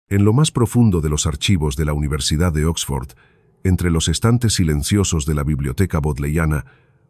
En lo más profundo de los archivos de la Universidad de Oxford, entre los estantes silenciosos de la biblioteca bodleiana,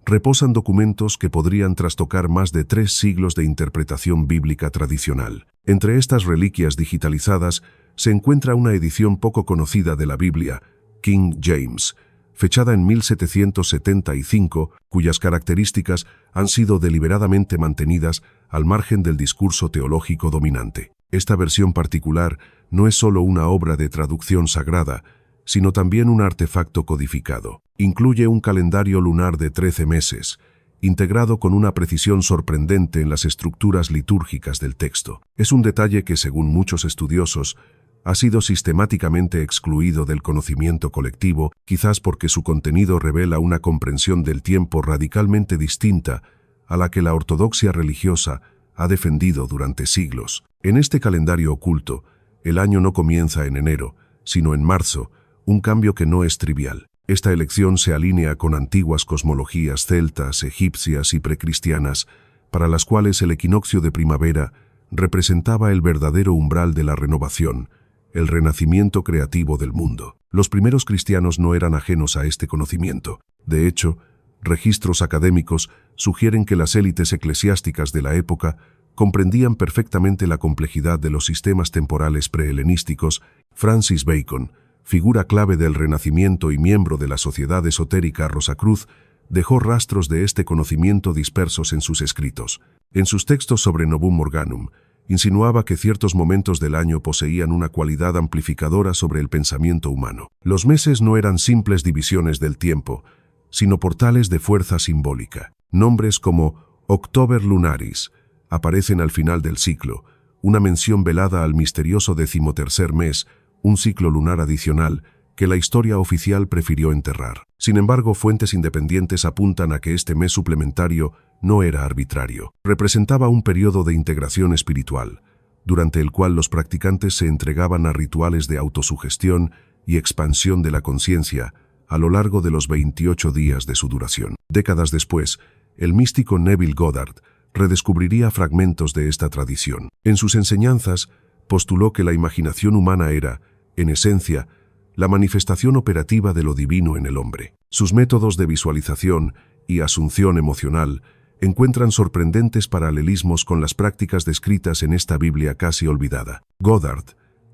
reposan documentos que podrían trastocar más de 3 siglos de interpretación bíblica tradicional. Entre estas reliquias digitalizadas se encuentra una edición poco conocida de la Biblia, King James, fechada en 1775, cuyas características han sido deliberadamente mantenidas al margen del discurso teológico dominante. Esta versión particular no es solo una obra de traducción sagrada, sino también un artefacto codificado. Incluye un calendario lunar de 13 meses, integrado con una precisión sorprendente en las estructuras litúrgicas del texto. Es un detalle que, según muchos estudiosos, ha sido sistemáticamente excluido del conocimiento colectivo, quizás porque su contenido revela una comprensión del tiempo radicalmente distinta a la que la ortodoxia religiosa ha defendido durante siglos. En este calendario oculto, el año no comienza en enero, sino en marzo, un cambio que no es trivial. Esta elección se alinea con antiguas cosmologías celtas, egipcias y precristianas, para las cuales el equinoccio de primavera representaba el verdadero umbral de la renovación, el renacimiento creativo del mundo. Los primeros cristianos no eran ajenos a este conocimiento. De hecho, registros académicos sugieren que las élites eclesiásticas de la época comprendían perfectamente la complejidad de los sistemas temporales prehelenísticos. Francis Bacon, figura clave del Renacimiento y miembro de la Sociedad Esotérica Rosacruz, dejó rastros de este conocimiento dispersos en sus escritos. En sus textos sobre Novum Organum, insinuaba que ciertos momentos del año poseían una cualidad amplificadora sobre el pensamiento humano. Los meses no eran simples divisiones del tiempo, sino portales de fuerza simbólica. Nombres como October Lunaris aparecen al final del ciclo, una mención velada al misterioso 13º mes, un ciclo lunar adicional que la historia oficial prefirió enterrar. Sin embargo, fuentes independientes apuntan a que este mes suplementario no era arbitrario. Representaba un periodo de integración espiritual, durante el cual los practicantes se entregaban a rituales de autosugestión y expansión de la conciencia a lo largo de los 28 días de su duración. Décadas después, el místico Neville Goddard redescubriría fragmentos de esta tradición. En sus enseñanzas, postuló que la imaginación humana era, en esencia, la manifestación operativa de lo divino en el hombre. Sus métodos de visualización y asunción emocional encuentran sorprendentes paralelismos con las prácticas descritas en esta Biblia casi olvidada. Goddard,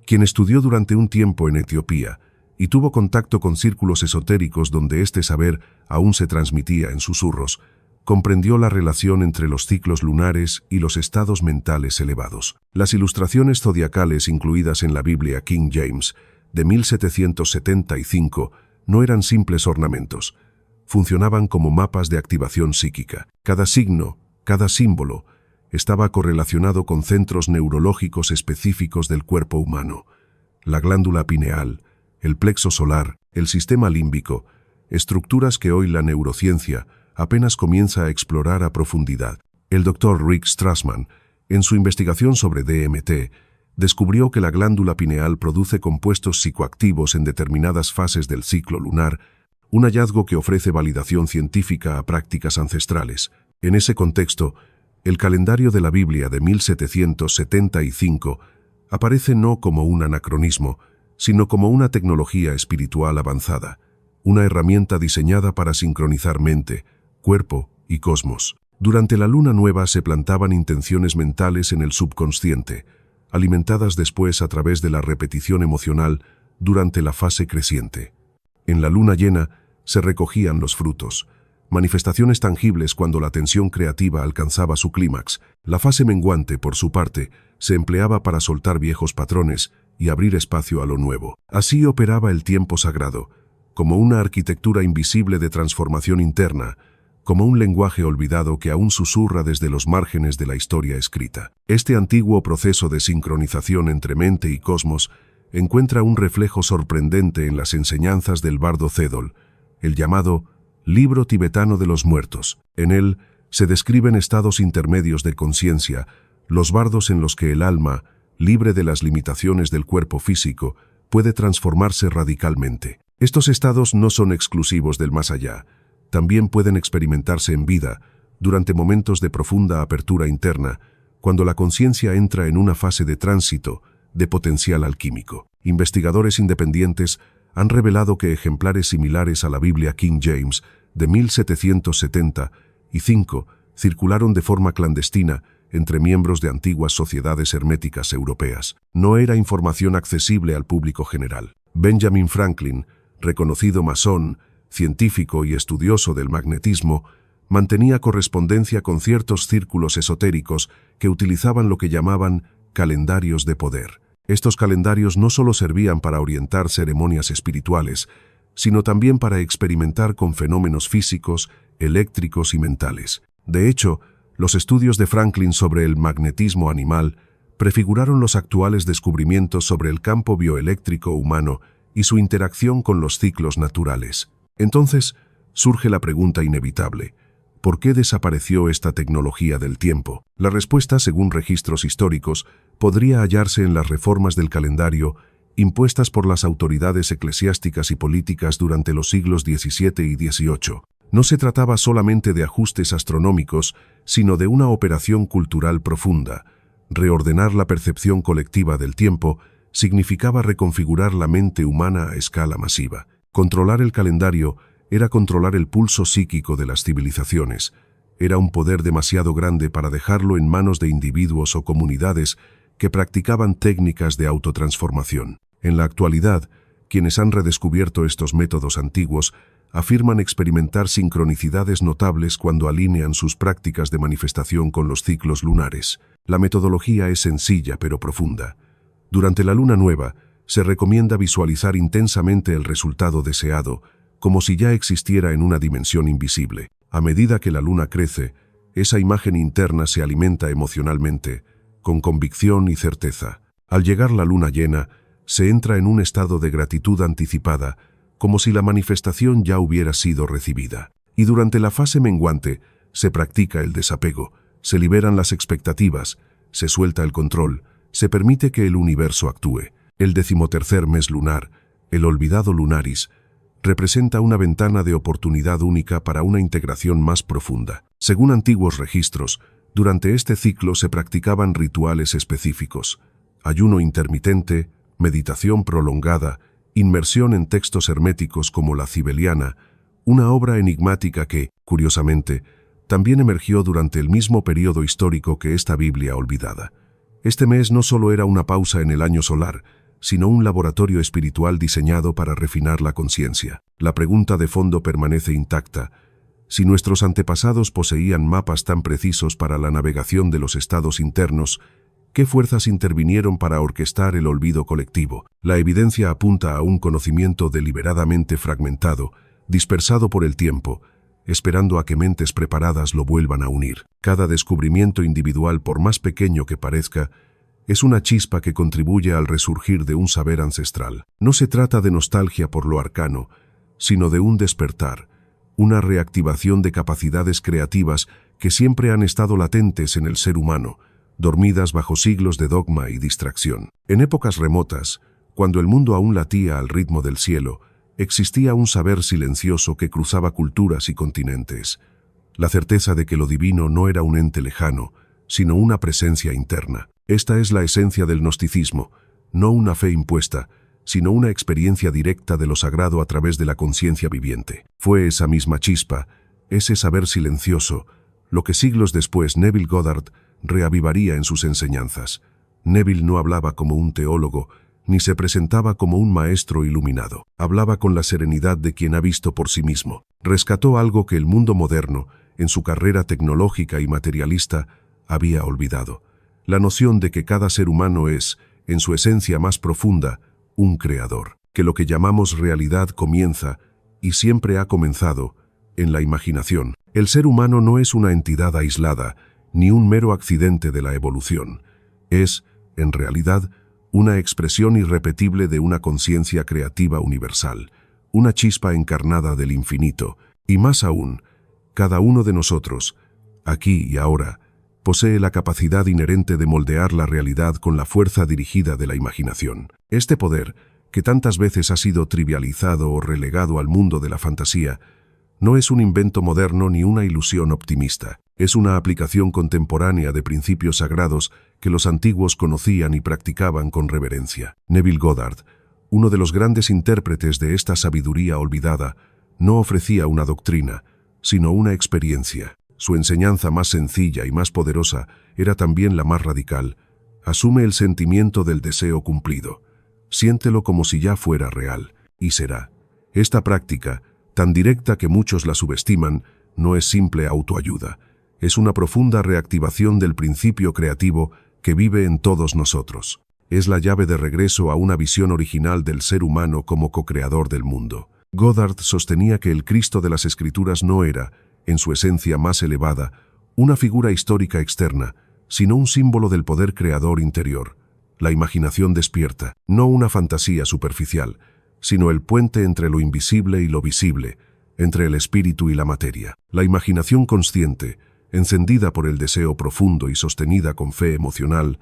quien estudió durante un tiempo en Etiopía y tuvo contacto con círculos esotéricos donde este saber aún se transmitía en susurros, comprendió la relación entre los ciclos lunares y los estados mentales elevados. Las ilustraciones zodiacales incluidas en la Biblia King James de 1775 no eran simples ornamentos. Funcionaban como mapas de activación psíquica. Cada signo, cada símbolo, estaba correlacionado con centros neurológicos específicos del cuerpo humano. La glándula pineal, el plexo solar, el sistema límbico, estructuras que hoy la neurociencia apenas comienza a explorar a profundidad. El Dr. Rick Strassman, en su investigación sobre DMT, descubrió que la glándula pineal produce compuestos psicoactivos en determinadas fases del ciclo lunar, un hallazgo que ofrece validación científica a prácticas ancestrales. En ese contexto, el calendario de la Biblia de 1775 aparece no como un anacronismo, sino como una tecnología espiritual avanzada, una herramienta diseñada para sincronizar mente, cuerpo y cosmos. Durante la luna nueva se plantaban intenciones mentales en el subconsciente, alimentadas después a través de la repetición emocional durante la fase creciente. En la luna llena se recogían los frutos, manifestaciones tangibles cuando la tensión creativa alcanzaba su clímax. La fase menguante, por su parte, se empleaba para soltar viejos patrones y abrir espacio a lo nuevo. Así operaba el tiempo sagrado, como una arquitectura invisible de transformación interna, como un lenguaje olvidado que aún susurra desde los márgenes de la historia escrita. Este antiguo proceso de sincronización entre mente y cosmos encuentra un reflejo sorprendente en las enseñanzas del bardo Cedol, el llamado Libro Tibetano de los Muertos. En él se describen estados intermedios de conciencia, los bardos en los que el alma, libre de las limitaciones del cuerpo físico, puede transformarse radicalmente. Estos estados no son exclusivos del más allá, también pueden experimentarse en vida, durante momentos de profunda apertura interna, cuando la conciencia entra en una fase de tránsito, de potencial alquímico. Investigadores independientes han revelado que ejemplares similares a la Biblia King James de 1775 circularon de forma clandestina entre miembros de antiguas sociedades herméticas europeas. No era información accesible al público general. Benjamin Franklin, reconocido masón, científico y estudioso del magnetismo, mantenía correspondencia con ciertos círculos esotéricos que utilizaban lo que llamaban calendarios de poder. Estos calendarios no solo servían para orientar ceremonias espirituales, sino también para experimentar con fenómenos físicos, eléctricos y mentales. De hecho, los estudios de Franklin sobre el magnetismo animal prefiguraron los actuales descubrimientos sobre el campo bioeléctrico humano y su interacción con los ciclos naturales. Entonces, surge la pregunta inevitable: ¿por qué desapareció esta tecnología del tiempo? La respuesta, según registros históricos, podría hallarse en las reformas del calendario impuestas por las autoridades eclesiásticas y políticas durante los siglos XVII y XVIII. No se trataba solamente de ajustes astronómicos, sino de una operación cultural profunda. Reordenar la percepción colectiva del tiempo significaba reconfigurar la mente humana a escala masiva. Controlar el calendario era controlar el pulso psíquico de las civilizaciones. Era un poder demasiado grande para dejarlo en manos de individuos o comunidades que practicaban técnicas de autotransformación. En la actualidad, quienes han redescubierto estos métodos antiguos afirman experimentar sincronicidades notables cuando alinean sus prácticas de manifestación con los ciclos lunares. La metodología es sencilla pero profunda. Durante la luna nueva, se recomienda visualizar intensamente el resultado deseado, como si ya existiera en una dimensión invisible. A medida que la luna crece, esa imagen interna se alimenta emocionalmente, con convicción y certeza. Al llegar la luna llena, se entra en un estado de gratitud anticipada, como si la manifestación ya hubiera sido recibida. Y durante la fase menguante, se practica el desapego, se liberan las expectativas, se suelta el control, se permite que el universo actúe. El 13º mes lunar, el olvidado lunaris, representa una ventana de oportunidad única para una integración más profunda. Según antiguos registros, durante este ciclo se practicaban rituales específicos: ayuno intermitente, meditación prolongada, inmersión en textos herméticos como la Cibeliana, una obra enigmática que, curiosamente, también emergió durante el mismo periodo histórico que esta Biblia olvidada. Este mes no solo era una pausa en el año solar, sino un laboratorio espiritual diseñado para refinar la conciencia. La pregunta de fondo permanece intacta: si nuestros antepasados poseían mapas tan precisos para la navegación de los estados internos, ¿qué fuerzas intervinieron para orquestar el olvido colectivo? La evidencia apunta a un conocimiento deliberadamente fragmentado, dispersado por el tiempo, esperando a que mentes preparadas lo vuelvan a unir. Cada descubrimiento individual, por más pequeño que parezca, es una chispa que contribuye al resurgir de un saber ancestral. No se trata de nostalgia por lo arcano, sino de un despertar, una reactivación de capacidades creativas que siempre han estado latentes en el ser humano, dormidas bajo siglos de dogma y distracción. En épocas remotas, cuando el mundo aún latía al ritmo del cielo, existía un saber silencioso que cruzaba culturas y continentes. La certeza de que lo divino no era un ente lejano, sino una presencia interna. Esta es la esencia del gnosticismo, no una fe impuesta, sino una experiencia directa de lo sagrado a través de la conciencia viviente. Fue esa misma chispa, ese saber silencioso, lo que siglos después Neville Goddard reavivaría en sus enseñanzas. Neville no hablaba como un teólogo, ni se presentaba como un maestro iluminado. Hablaba con la serenidad de quien ha visto por sí mismo. Rescató algo que el mundo moderno, en su carrera tecnológica y materialista, había olvidado: la noción de que cada ser humano es, en su esencia más profunda, un creador, que lo que llamamos realidad comienza, y siempre ha comenzado, en la imaginación. El ser humano no es una entidad aislada, ni un mero accidente de la evolución. Es, en realidad, una expresión irrepetible de una conciencia creativa universal, una chispa encarnada del infinito, y más aún, cada uno de nosotros, aquí y ahora, posee la capacidad inherente de moldear la realidad con la fuerza dirigida de la imaginación. Este poder, que tantas veces ha sido trivializado o relegado al mundo de la fantasía, No es un invento moderno ni una ilusión optimista. Es una aplicación contemporánea de principios sagrados que los antiguos conocían y practicaban con reverencia. Neville Goddard, uno de los grandes intérpretes de esta sabiduría olvidada, no ofrecía una doctrina, sino una experiencia. Su enseñanza más sencilla y más poderosa era también la más radical. Asume el sentimiento del deseo cumplido. Siéntelo como si ya fuera real, y será. Esta práctica, tan directa que muchos la subestiman, no es simple autoayuda. Es una profunda reactivación del principio creativo que vive en todos nosotros. Es la llave de regreso a una visión original del ser humano como co-creador del mundo. Goddard sostenía que el Cristo de las Escrituras no era, en su esencia más elevada, una figura histórica externa, sino un símbolo del poder creador interior. La imaginación despierta, no una fantasía superficial, sino el puente entre lo invisible y lo visible, entre el espíritu y la materia. La imaginación consciente, encendida por el deseo profundo y sostenida con fe emocional,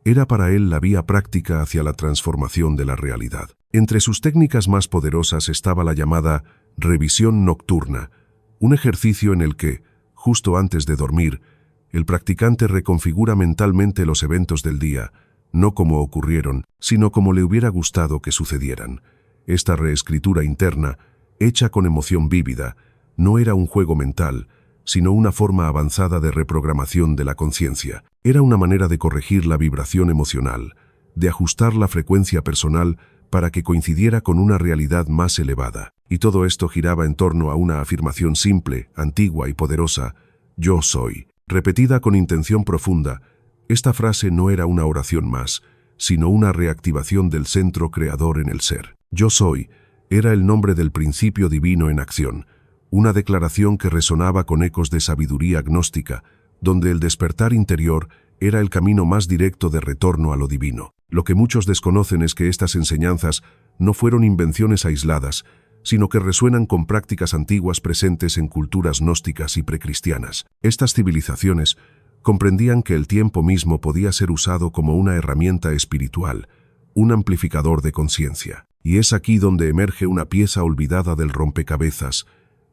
era para él la vía práctica hacia la transformación de la realidad. Entre sus técnicas más poderosas estaba la llamada revisión nocturna, un ejercicio en el que, justo antes de dormir, el practicante reconfigura mentalmente los eventos del día, no como ocurrieron, sino como le hubiera gustado que sucedieran. Esta reescritura interna, hecha con emoción vívida, no era un juego mental, sino una forma avanzada de reprogramación de la conciencia. Era una manera de corregir la vibración emocional, de ajustar la frecuencia personal para que coincidiera con una realidad más elevada. Y todo esto giraba en torno a una afirmación simple, antigua y poderosa: yo soy. Repetida con intención profunda, esta frase no era una oración más, sino una reactivación del centro creador en el ser. Yo soy era el nombre del principio divino en acción, una declaración que resonaba con ecos de sabiduría gnóstica, donde el despertar interior era el camino más directo de retorno a lo divino. Lo que muchos desconocen es que estas enseñanzas no fueron invenciones aisladas, sino que resuenan con prácticas antiguas presentes en culturas gnósticas y precristianas. Estas civilizaciones comprendían que el tiempo mismo podía ser usado como una herramienta espiritual, un amplificador de conciencia. Y es aquí donde emerge una pieza olvidada del rompecabezas,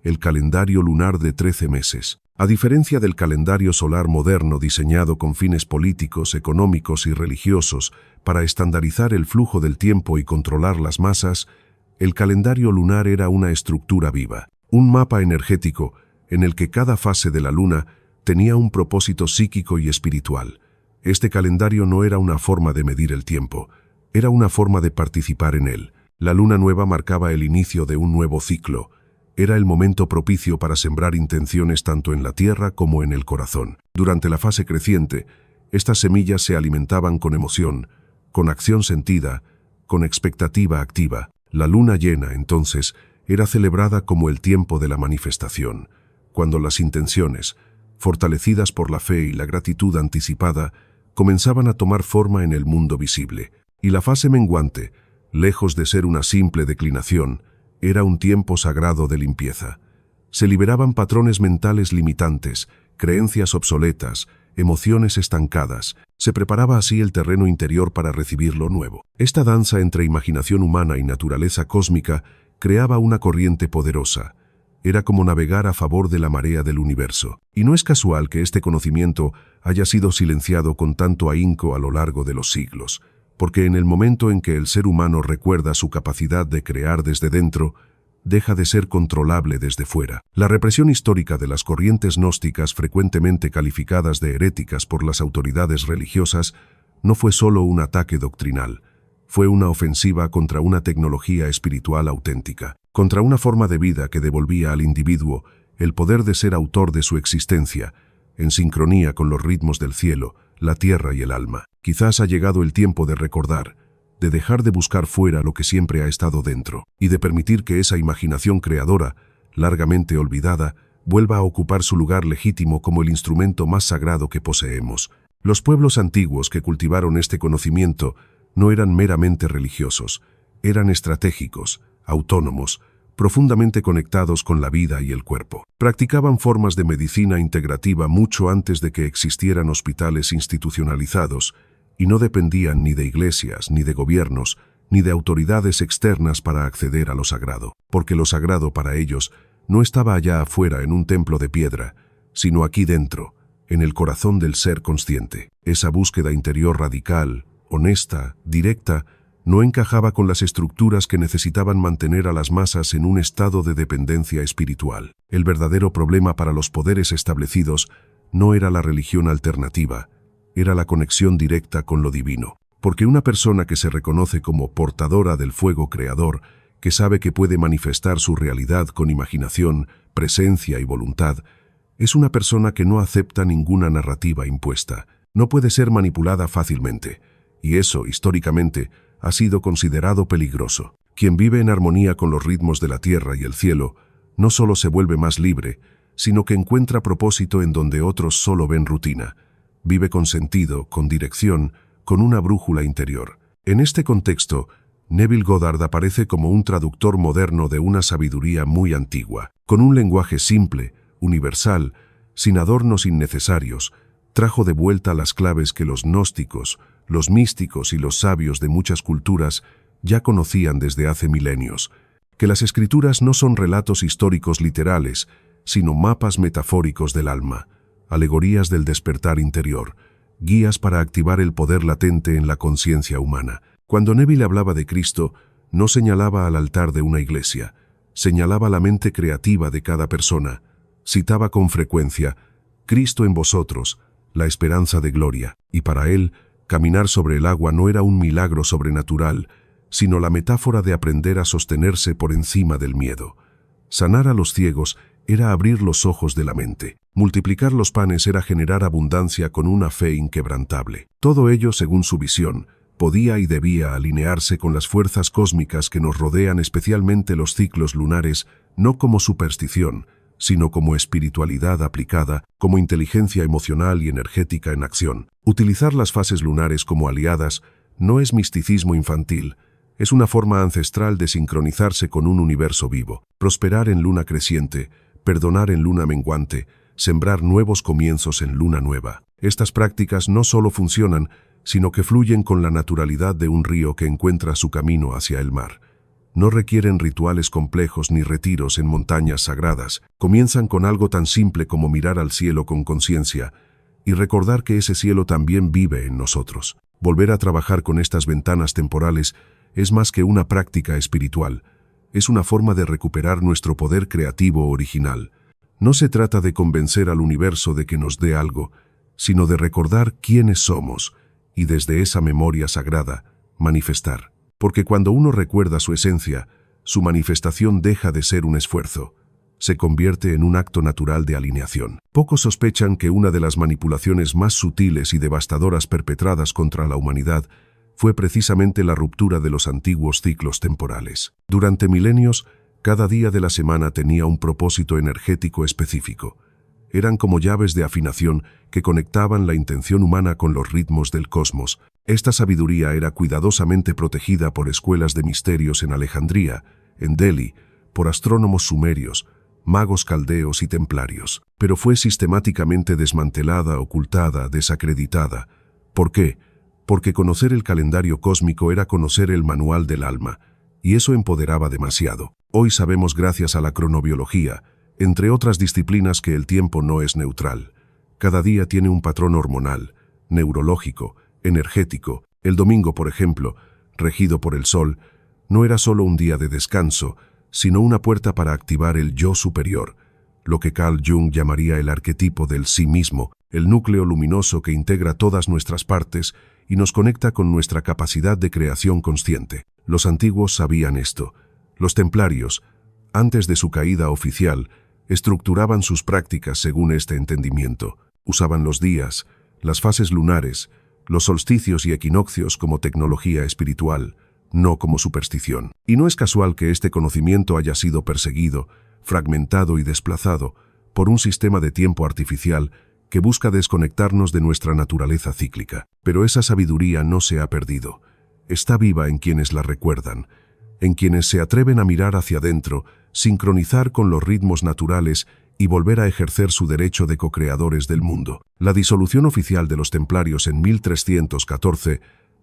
el calendario lunar de 13 meses. A diferencia del calendario solar moderno diseñado con fines políticos, económicos y religiosos para estandarizar el flujo del tiempo y controlar las masas, el calendario lunar era una estructura viva, un mapa energético en el que cada fase de la luna tenía un propósito psíquico y espiritual. Este calendario no era una forma de medir el tiempo, era una forma de participar en él. La luna nueva marcaba el inicio de un nuevo ciclo. Era el momento propicio para sembrar intenciones tanto en la tierra como en el corazón. Durante la fase creciente, estas semillas se alimentaban con emoción, con acción sentida, con expectativa activa. La luna llena, entonces, era celebrada como el tiempo de la manifestación, cuando las intenciones, fortalecidas por la fe y la gratitud anticipada, comenzaban a tomar forma en el mundo visible. Y la fase menguante, lejos de ser una simple declinación, era un tiempo sagrado de limpieza. Se liberaban patrones mentales limitantes, creencias obsoletas, emociones estancadas. Se preparaba así el terreno interior para recibir lo nuevo. Esta danza entre imaginación humana y naturaleza cósmica creaba una corriente poderosa. Era como navegar a favor de la marea del universo. Y no es casual que este conocimiento haya sido silenciado con tanto ahínco a lo largo de los siglos, porque en el momento en que el ser humano recuerda su capacidad de crear desde dentro, deja de ser controlable desde fuera. La represión histórica de las corrientes gnósticas, frecuentemente calificadas de heréticas por las autoridades religiosas, no fue solo un ataque doctrinal, fue una ofensiva contra una tecnología espiritual auténtica, contra una forma de vida que devolvía al individuo el poder de ser autor de su existencia, en sincronía con los ritmos del cielo, la tierra y el alma. Quizás ha llegado el tiempo de recordar, de dejar de buscar fuera lo que siempre ha estado dentro, y de permitir que esa imaginación creadora, largamente olvidada, vuelva a ocupar su lugar legítimo como el instrumento más sagrado que poseemos. Los pueblos antiguos que cultivaron este conocimiento no eran meramente religiosos, eran estratégicos, autónomos, profundamente conectados con la vida y el cuerpo. Practicaban formas de medicina integrativa mucho antes de que existieran hospitales institucionalizados, y no dependían ni de iglesias, ni de gobiernos, ni de autoridades externas para acceder a lo sagrado, porque lo sagrado para ellos no estaba allá afuera en un templo de piedra, sino aquí dentro, en el corazón del ser consciente. Esa búsqueda interior radical, honesta, directa, no encajaba con las estructuras que necesitaban mantener a las masas en un estado de dependencia espiritual. El verdadero problema para los poderes establecidos no era la religión alternativa, era la conexión directa con lo divino. Porque una persona que se reconoce como portadora del fuego creador, que sabe que puede manifestar su realidad con imaginación, presencia y voluntad, es una persona que no acepta ninguna narrativa impuesta. No puede ser manipulada fácilmente, y eso, históricamente, ha sido considerado peligroso. Quien vive en armonía con los ritmos de la tierra y el cielo, no solo se vuelve más libre, sino que encuentra propósito en donde otros solo ven rutina. Vive con sentido, con dirección, con una brújula interior. En este contexto, Neville Goddard aparece como un traductor moderno de una sabiduría muy antigua. Con un lenguaje simple, universal, sin adornos innecesarios, trajo de vuelta las claves que los gnósticos, los místicos y los sabios de muchas culturas ya conocían desde hace milenios, que las escrituras no son relatos históricos literales, sino mapas metafóricos del alma, alegorías del despertar interior, guías para activar el poder latente en la conciencia humana. Cuando Neville hablaba de Cristo, no señalaba al altar de una iglesia, señalaba la mente creativa de cada persona. Citaba con frecuencia, Cristo en vosotros, la esperanza de gloria, y para él, caminar sobre el agua no era un milagro sobrenatural, sino la metáfora de aprender a sostenerse por encima del miedo. Sanar a los ciegos era abrir los ojos de la mente. Multiplicar los panes era generar abundancia con una fe inquebrantable. Todo ello, según su visión, podía y debía alinearse con las fuerzas cósmicas que nos rodean, especialmente los ciclos lunares, no como superstición, sino como espiritualidad aplicada, como inteligencia emocional y energética en acción. Utilizar las fases lunares como aliadas no es misticismo infantil, es una forma ancestral de sincronizarse con un universo vivo. Prosperar en luna creciente, perdonar en luna menguante, sembrar nuevos comienzos en luna nueva. Estas prácticas no solo funcionan, sino que fluyen con la naturalidad de un río que encuentra su camino hacia el mar. No requieren rituales complejos ni retiros en montañas sagradas. Comienzan con algo tan simple como mirar al cielo con conciencia y recordar que ese cielo también vive en nosotros. Volver a trabajar con estas ventanas temporales es más que una práctica espiritual. Es una forma de recuperar nuestro poder creativo original. No se trata de convencer al universo de que nos dé algo, sino de recordar quiénes somos y desde esa memoria sagrada, manifestar. Porque cuando uno recuerda su esencia, su manifestación deja de ser un esfuerzo, se convierte en un acto natural de alineación. Pocos sospechan que una de las manipulaciones más sutiles y devastadoras perpetradas contra la humanidad fue precisamente la ruptura de los antiguos ciclos temporales. Durante milenios, cada día de la semana tenía un propósito energético específico. Eran como llaves de afinación que conectaban la intención humana con los ritmos del cosmos. Esta sabiduría era cuidadosamente protegida por escuelas de misterios en Alejandría, en Delhi, por astrónomos sumerios, magos caldeos y templarios. Pero fue sistemáticamente desmantelada, ocultada, desacreditada. ¿Por qué? Porque conocer el calendario cósmico era conocer el manual del alma, y eso empoderaba demasiado. Hoy sabemos, gracias a la cronobiología, entre otras disciplinas, que el tiempo no es neutral. Cada día tiene un patrón hormonal, neurológico, energético. El domingo, por ejemplo, regido por el sol, no era solo un día de descanso, sino una puerta para activar el yo superior, lo que Carl Jung llamaría el arquetipo del sí mismo, el núcleo luminoso que integra todas nuestras partes y nos conecta con nuestra capacidad de creación consciente. Los antiguos sabían esto. Los templarios, antes de su caída oficial, estructuraban sus prácticas según este entendimiento. Usaban los días, las fases lunares, los solsticios y equinoccios como tecnología espiritual, no como superstición. Y no es casual que este conocimiento haya sido perseguido, fragmentado y desplazado por un sistema de tiempo artificial que busca desconectarnos de nuestra naturaleza cíclica. Pero esa sabiduría no se ha perdido. Está viva en quienes la recuerdan, en quienes se atreven a mirar hacia adentro, sincronizar con los ritmos naturales y volver a ejercer su derecho de co-creadores del mundo. La disolución oficial de los templarios en 1314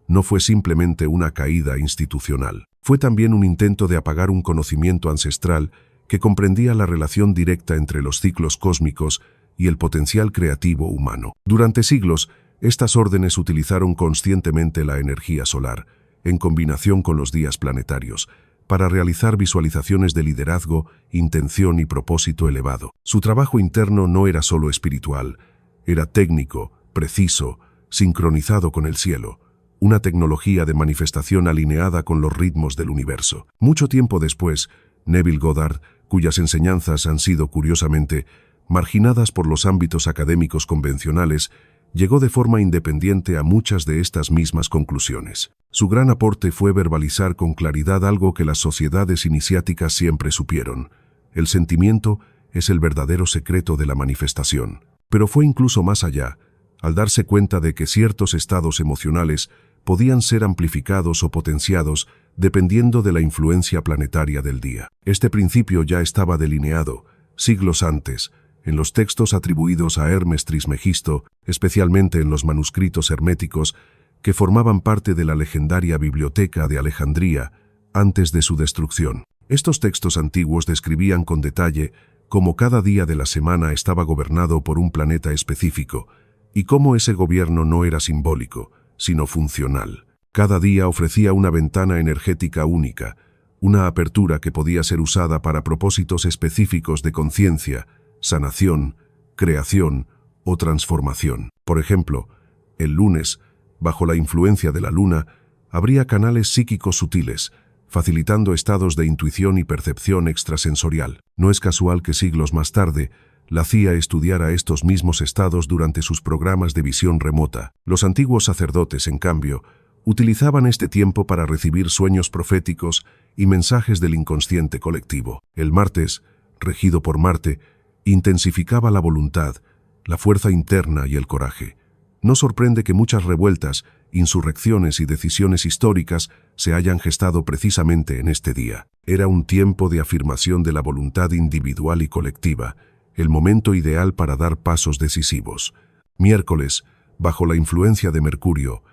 no fue simplemente una caída institucional. Fue también un intento de apagar un conocimiento ancestral que comprendía la relación directa entre los ciclos cósmicos y el potencial creativo humano. Durante siglos, estas órdenes utilizaron conscientemente la energía solar, en combinación con los días planetarios, para realizar visualizaciones de liderazgo, intención y propósito elevado. Su trabajo interno no era solo espiritual, era técnico, preciso, sincronizado con el cielo, una tecnología de manifestación alineada con los ritmos del universo. Mucho tiempo después, Neville Goddard, cuyas enseñanzas han sido, curiosamente, marginadas por los ámbitos académicos convencionales, llegó de forma independiente a muchas de estas mismas conclusiones. Su gran aporte fue verbalizar con claridad algo que las sociedades iniciáticas siempre supieron: el sentimiento es el verdadero secreto de la manifestación. Pero fue incluso más allá, al darse cuenta de que ciertos estados emocionales podían ser amplificados o potenciados dependiendo de la influencia planetaria del día. Este principio ya estaba delineado, siglos antes, en los textos atribuidos a Hermes Trismegisto, especialmente en los manuscritos herméticos, que formaban parte de la legendaria Biblioteca de Alejandría antes de su destrucción. Estos textos antiguos describían con detalle cómo cada día de la semana estaba gobernado por un planeta específico, y cómo ese gobierno no era simbólico, sino funcional. Cada día ofrecía una ventana energética única, una apertura que podía ser usada para propósitos específicos de conciencia, sanación, creación o transformación. Por ejemplo, el lunes, bajo la influencia de la luna, habría canales psíquicos sutiles, facilitando estados de intuición y percepción extrasensorial. No es casual que siglos más tarde, la CIA estudiara estos mismos estados durante sus programas de visión remota. Los antiguos sacerdotes, en cambio, utilizaban este tiempo para recibir sueños proféticos y mensajes del inconsciente colectivo. El martes, regido por Marte, intensificaba la voluntad, la fuerza interna y el coraje. No sorprende que muchas revueltas, insurrecciones y decisiones históricas se hayan gestado precisamente en este día. Era un tiempo de afirmación de la voluntad individual y colectiva, el momento ideal para dar pasos decisivos. Miércoles, bajo la influencia de Mercurio,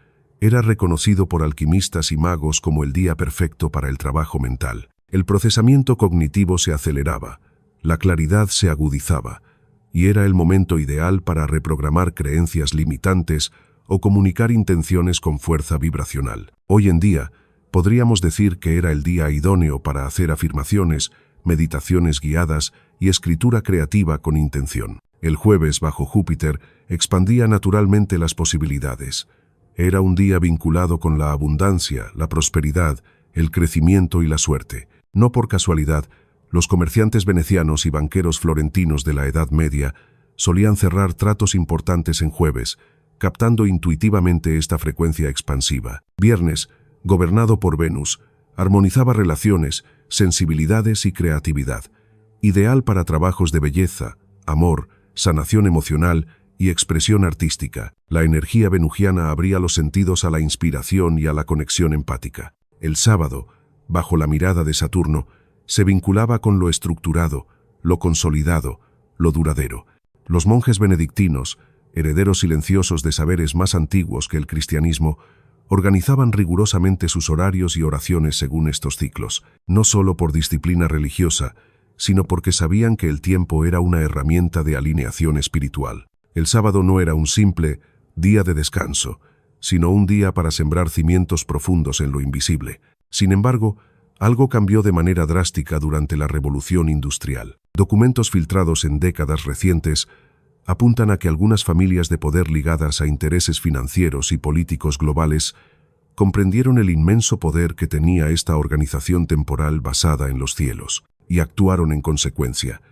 era reconocido por alquimistas y magos como el día perfecto para el trabajo mental. El procesamiento cognitivo se aceleraba, la claridad se agudizaba, y era el momento ideal para reprogramar creencias limitantes o comunicar intenciones con fuerza vibracional. Hoy en día, podríamos decir que era el día idóneo para hacer afirmaciones, meditaciones guiadas y escritura creativa con intención. El jueves, bajo Júpiter, expandía naturalmente las posibilidades. Era un día vinculado con la abundancia, la prosperidad, el crecimiento y la suerte. No por casualidad, los comerciantes venecianos y banqueros florentinos de la Edad Media solían cerrar tratos importantes en jueves, captando intuitivamente esta frecuencia expansiva. Viernes, gobernado por Venus, armonizaba relaciones, sensibilidades y creatividad, ideal para trabajos de belleza, amor, sanación emocional y expresión artística. La energía venusiana abría los sentidos a la inspiración y a la conexión empática. El sábado, bajo la mirada de Saturno, se vinculaba con lo estructurado, lo consolidado, lo duradero. Los monjes benedictinos, herederos silenciosos de saberes más antiguos que el cristianismo, organizaban rigurosamente sus horarios y oraciones según estos ciclos, no solo por disciplina religiosa, sino porque sabían que el tiempo era una herramienta de alineación espiritual. El sábado no era un simple día de descanso, sino un día para sembrar cimientos profundos en lo invisible. Sin embargo, algo cambió de manera drástica durante la Revolución Industrial. Documentos filtrados en décadas recientes apuntan a que algunas familias de poder ligadas a intereses financieros y políticos globales comprendieron el inmenso poder que tenía esta organización temporal basada en los cielos, y actuaron en consecuencia.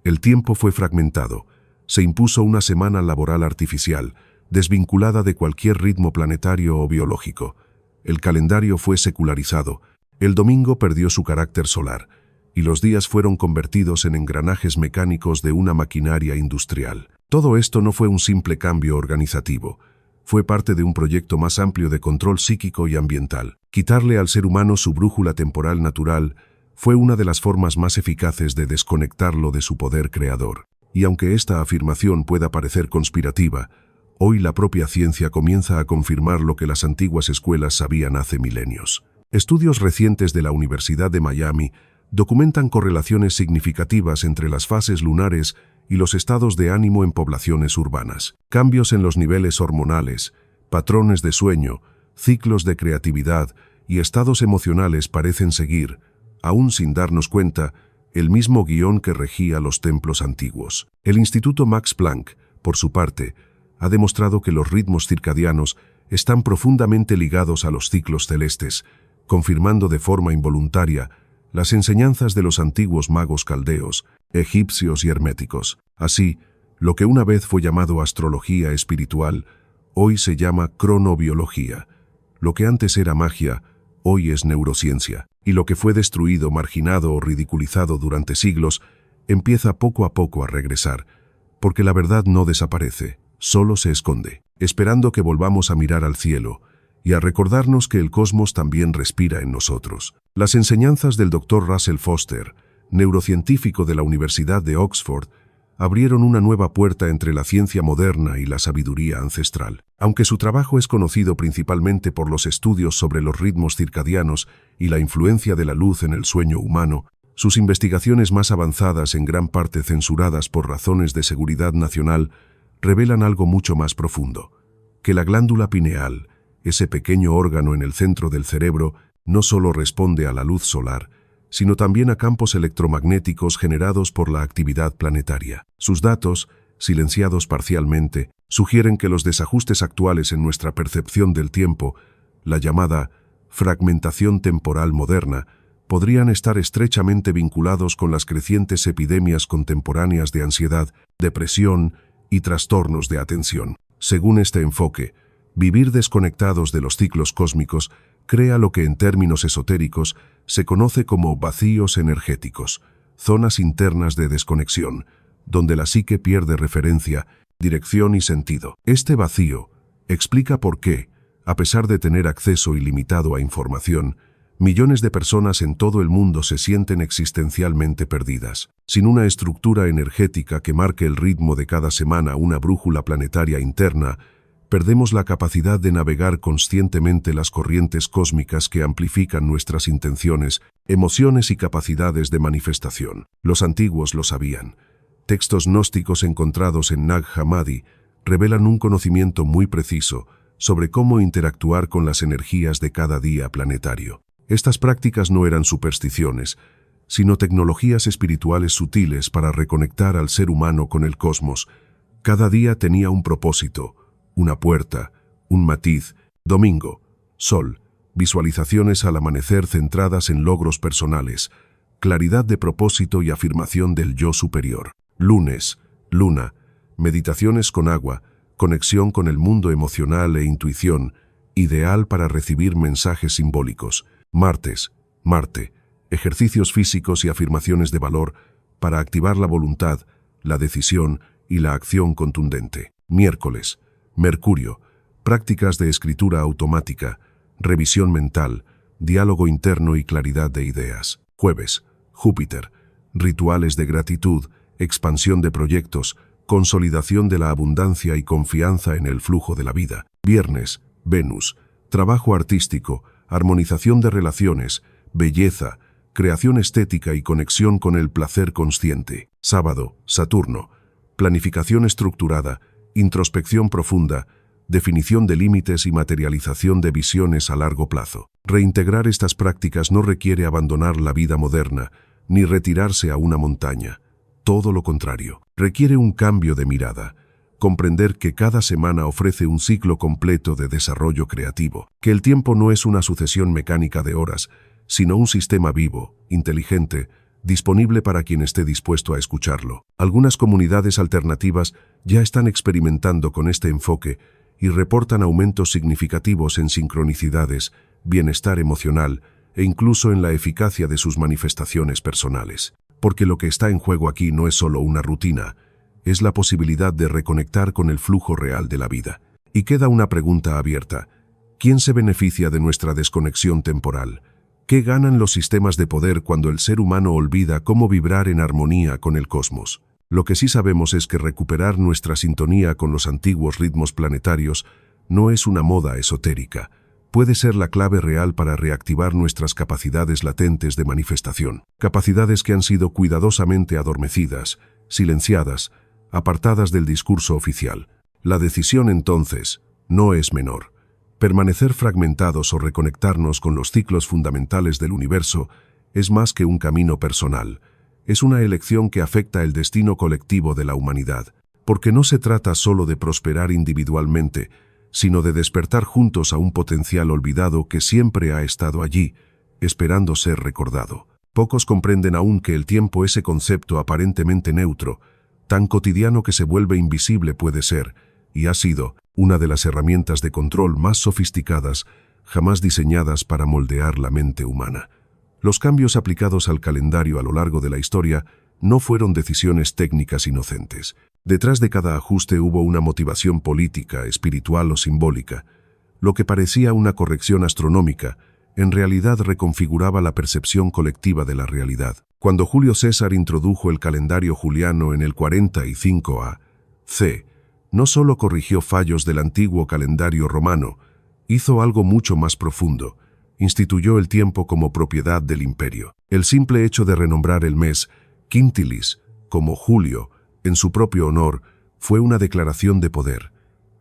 El tiempo fue fragmentado. Se impuso una semana laboral artificial, desvinculada de cualquier ritmo planetario o biológico. El calendario fue secularizado. El domingo perdió su carácter solar, y los días fueron convertidos en engranajes mecánicos de una maquinaria industrial. Todo esto no fue un simple cambio organizativo. Fue parte de un proyecto más amplio de control psíquico y ambiental. Quitarle al ser humano su brújula temporal natural fue una de las formas más eficaces de desconectarlo de su poder creador. Y aunque esta afirmación pueda parecer conspirativa, hoy la propia ciencia comienza a confirmar lo que las antiguas escuelas sabían hace milenios. Estudios recientes de la Universidad de Miami documentan correlaciones significativas entre las fases lunares y los estados de ánimo en poblaciones urbanas. Cambios en los niveles hormonales, patrones de sueño, ciclos de creatividad y estados emocionales parecen seguir, aún sin darnos cuenta, el mismo guión que regía los templos antiguos. El Instituto Max Planck, por su parte, ha demostrado que los ritmos circadianos están profundamente ligados a los ciclos celestes, confirmando de forma involuntaria las enseñanzas de los antiguos magos caldeos, egipcios y herméticos. Así, lo que una vez fue llamado astrología espiritual, hoy se llama cronobiología. Lo que antes era magia, hoy es neurociencia. Y lo que fue destruido, marginado o ridiculizado durante siglos, empieza poco a poco a regresar, porque la verdad no desaparece, solo se esconde, esperando que volvamos a mirar al cielo y a recordarnos que el cosmos también respira en nosotros. Las enseñanzas del Dr. Russell Foster, neurocientífico de la Universidad de Oxford, abrieron una nueva puerta entre la ciencia moderna y la sabiduría ancestral. Aunque su trabajo es conocido principalmente por los estudios sobre los ritmos circadianos y la influencia de la luz en el sueño humano, sus investigaciones más avanzadas, en gran parte censuradas por razones de seguridad nacional, revelan algo mucho más profundo: que la glándula pineal, ese pequeño órgano en el centro del cerebro, no solo responde a la luz solar, sino también a campos electromagnéticos generados por la actividad planetaria. Sus datos, silenciados parcialmente, sugieren que los desajustes actuales en nuestra percepción del tiempo, la llamada fragmentación temporal moderna, podrían estar estrechamente vinculados con las crecientes epidemias contemporáneas de ansiedad, depresión y trastornos de atención. Según este enfoque, vivir desconectados de los ciclos cósmicos crea lo que en términos esotéricos se conoce como vacíos energéticos, zonas internas de desconexión, donde la psique pierde referencia, dirección y sentido. Este vacío explica por qué, a pesar de tener acceso ilimitado a información, millones de personas en todo el mundo se sienten existencialmente perdidas. Sin una estructura energética que marque el ritmo de cada semana, una brújula planetaria interna, perdemos la capacidad de navegar conscientemente las corrientes cósmicas que amplifican nuestras intenciones, emociones y capacidades de manifestación. Los antiguos lo sabían. Textos gnósticos encontrados en Nag Hammadi revelan un conocimiento muy preciso sobre cómo interactuar con las energías de cada día planetario. Estas prácticas no eran supersticiones, sino tecnologías espirituales sutiles para reconectar al ser humano con el cosmos. Cada día tenía un propósito, una puerta, un matiz. Domingo, sol, visualizaciones al amanecer centradas en logros personales, claridad de propósito y afirmación del yo superior. Lunes, luna, meditaciones con agua, conexión con el mundo emocional e intuición, ideal para recibir mensajes simbólicos. Martes, Marte, ejercicios físicos y afirmaciones de valor para activar la voluntad, la decisión y la acción contundente. Miércoles, Mercurio, prácticas de escritura automática, revisión mental, diálogo interno y claridad de ideas. Jueves, Júpiter, rituales de gratitud, expansión de proyectos, consolidación de la abundancia y confianza en el flujo de la vida. Viernes, Venus, trabajo artístico, armonización de relaciones, belleza, creación estética y conexión con el placer consciente. Sábado, Saturno, planificación estructurada, introspección profunda, definición de límites y materialización de visiones a largo plazo. Reintegrar estas prácticas no requiere abandonar la vida moderna, ni retirarse a una montaña. Todo lo contrario, requiere un cambio de mirada, comprender que cada semana ofrece un ciclo completo de desarrollo creativo, que el tiempo no es una sucesión mecánica de horas, sino un sistema vivo, inteligente, disponible para quien esté dispuesto a escucharlo. Algunas comunidades alternativas ya están experimentando con este enfoque y reportan aumentos significativos en sincronicidades, bienestar emocional e incluso en la eficacia de sus manifestaciones personales. Porque lo que está en juego aquí no es solo una rutina, es la posibilidad de reconectar con el flujo real de la vida. Y queda una pregunta abierta: ¿quién se beneficia de nuestra desconexión temporal? ¿Qué ganan los sistemas de poder cuando el ser humano olvida cómo vibrar en armonía con el cosmos? Lo que sí sabemos es que recuperar nuestra sintonía con los antiguos ritmos planetarios no es una moda esotérica, puede ser la clave real para reactivar nuestras capacidades latentes de manifestación, capacidades que han sido cuidadosamente adormecidas, silenciadas, apartadas del discurso oficial. La decisión, entonces, no es menor. Permanecer fragmentados o reconectarnos con los ciclos fundamentales del universo es más que un camino personal. Es una elección que afecta el destino colectivo de la humanidad, porque no se trata solo de prosperar individualmente, sino de despertar juntos a un potencial olvidado que siempre ha estado allí, esperando ser recordado. Pocos comprenden aún que el tiempo, ese concepto aparentemente neutro, tan cotidiano que se vuelve invisible, puede ser, y ha sido, una de las herramientas de control más sofisticadas jamás diseñadas para moldear la mente humana. Los cambios aplicados al calendario a lo largo de la historia no fueron decisiones técnicas inocentes. Detrás de cada ajuste hubo una motivación política, espiritual o simbólica. Lo que parecía una corrección astronómica, en realidad reconfiguraba la percepción colectiva de la realidad. Cuando Julio César introdujo el calendario juliano en el 45 a.C., no solo corrigió fallos del antiguo calendario romano, hizo algo mucho más profundo: instituyó el tiempo como propiedad del imperio. El simple hecho de renombrar el mes Quintilis como Julio, en su propio honor, fue una declaración de poder.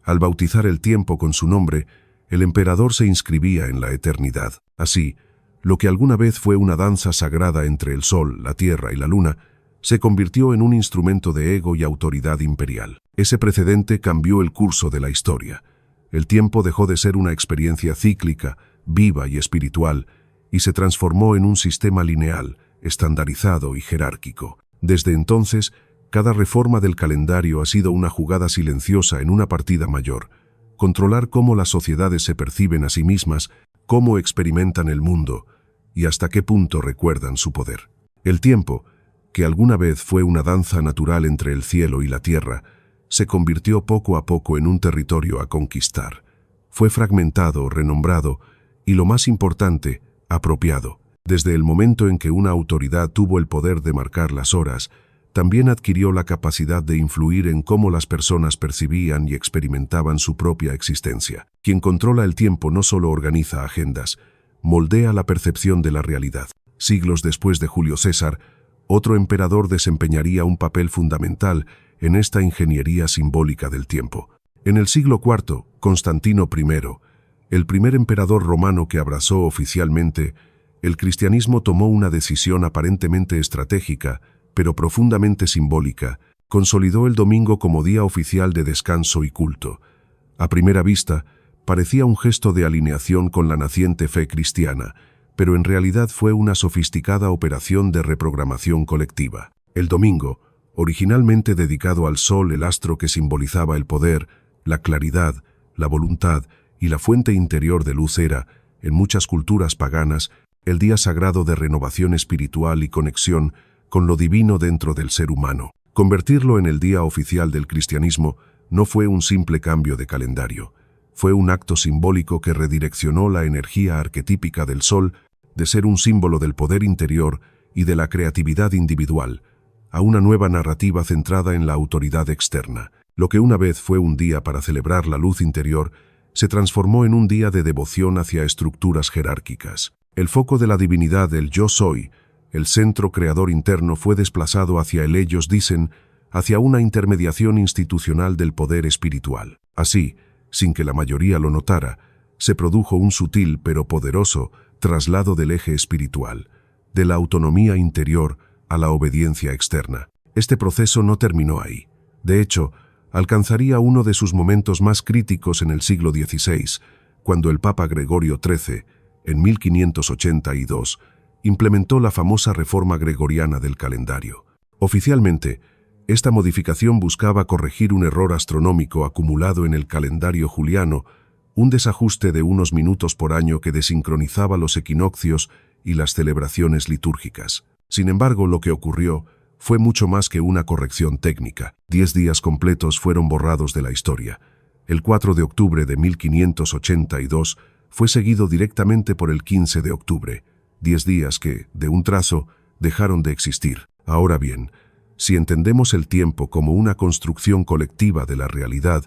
Al bautizar el tiempo con su nombre, el emperador se inscribía en la eternidad. Así, lo que alguna vez fue una danza sagrada entre el sol, la tierra y la luna, se convirtió en un instrumento de ego y autoridad imperial. Ese precedente cambió el curso de la historia. El tiempo dejó de ser una experiencia cíclica, viva y espiritual, y se transformó en un sistema lineal, estandarizado y jerárquico. Desde entonces, cada reforma del calendario ha sido una jugada silenciosa en una partida mayor: controlar cómo las sociedades se perciben a sí mismas, cómo experimentan el mundo y hasta qué punto recuerdan su poder. El tiempo, que alguna vez fue una danza natural entre el cielo y la tierra, se convirtió poco a poco en un territorio a conquistar. Fue fragmentado, renombrado y, lo más importante, apropiado. Desde el momento en que una autoridad tuvo el poder de marcar las horas, también adquirió la capacidad de influir en cómo las personas percibían y experimentaban su propia existencia. Quien controla el tiempo no solo organiza agendas, moldea la percepción de la realidad. Siglos después de Julio César, otro emperador desempeñaría un papel fundamental en esta ingeniería simbólica del tiempo. En el siglo IV, Constantino I, el primer emperador romano que abrazó oficialmente el cristianismo, tomó una decisión aparentemente estratégica, pero profundamente simbólica. Consolidó el domingo como día oficial de descanso y culto. A primera vista, parecía un gesto de alineación con la naciente fe cristiana, pero en realidad fue una sofisticada operación de reprogramación colectiva. El domingo, originalmente dedicado al sol, el astro que simbolizaba el poder, la claridad, la voluntad y la fuente interior de luz, era, en muchas culturas paganas, el día sagrado de renovación espiritual y conexión con lo divino dentro del ser humano. Convertirlo en el día oficial del cristianismo no fue un simple cambio de calendario. Fue un acto simbólico que redireccionó la energía arquetípica del sol de ser un símbolo del poder interior y de la creatividad individual a una nueva narrativa centrada en la autoridad externa. Lo que una vez fue un día para celebrar la luz interior se transformó en un día de devoción hacia estructuras jerárquicas. El foco de la divinidad, el yo soy, el centro creador interno, fue desplazado hacia el ellos dicen, hacia una intermediación institucional del poder espiritual. Así, sin que la mayoría lo notara, se produjo un sutil pero poderoso traslado del eje espiritual, de la autonomía interior a la obediencia externa. Este proceso no terminó ahí. De hecho, alcanzaría uno de sus momentos más críticos en el siglo XVI, cuando el Papa Gregorio XIII, en 1582, implementó la famosa reforma gregoriana del calendario. Oficialmente, esta modificación buscaba corregir un error astronómico acumulado en el calendario juliano, un desajuste de unos minutos por año que desincronizaba los equinoccios y las celebraciones litúrgicas. Sin embargo, lo que ocurrió fue mucho más que una corrección técnica. 10 días completos fueron borrados de la historia. El 4 de octubre de 1582 fue seguido directamente por el 15 de octubre, 10 días que, de un trazo, dejaron de existir. Ahora bien, si entendemos el tiempo como una construcción colectiva de la realidad,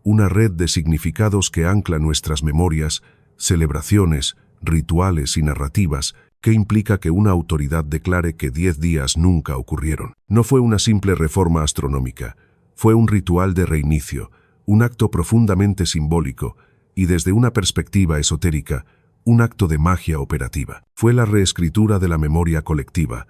una red de significados que ancla nuestras memorias, celebraciones, rituales y narrativas, que implica que una autoridad declare que 10 días nunca ocurrieron. No fue una simple reforma astronómica, fue un ritual de reinicio, un acto profundamente simbólico y desde una perspectiva esotérica, un acto de magia operativa. Fue la reescritura de la memoria colectiva,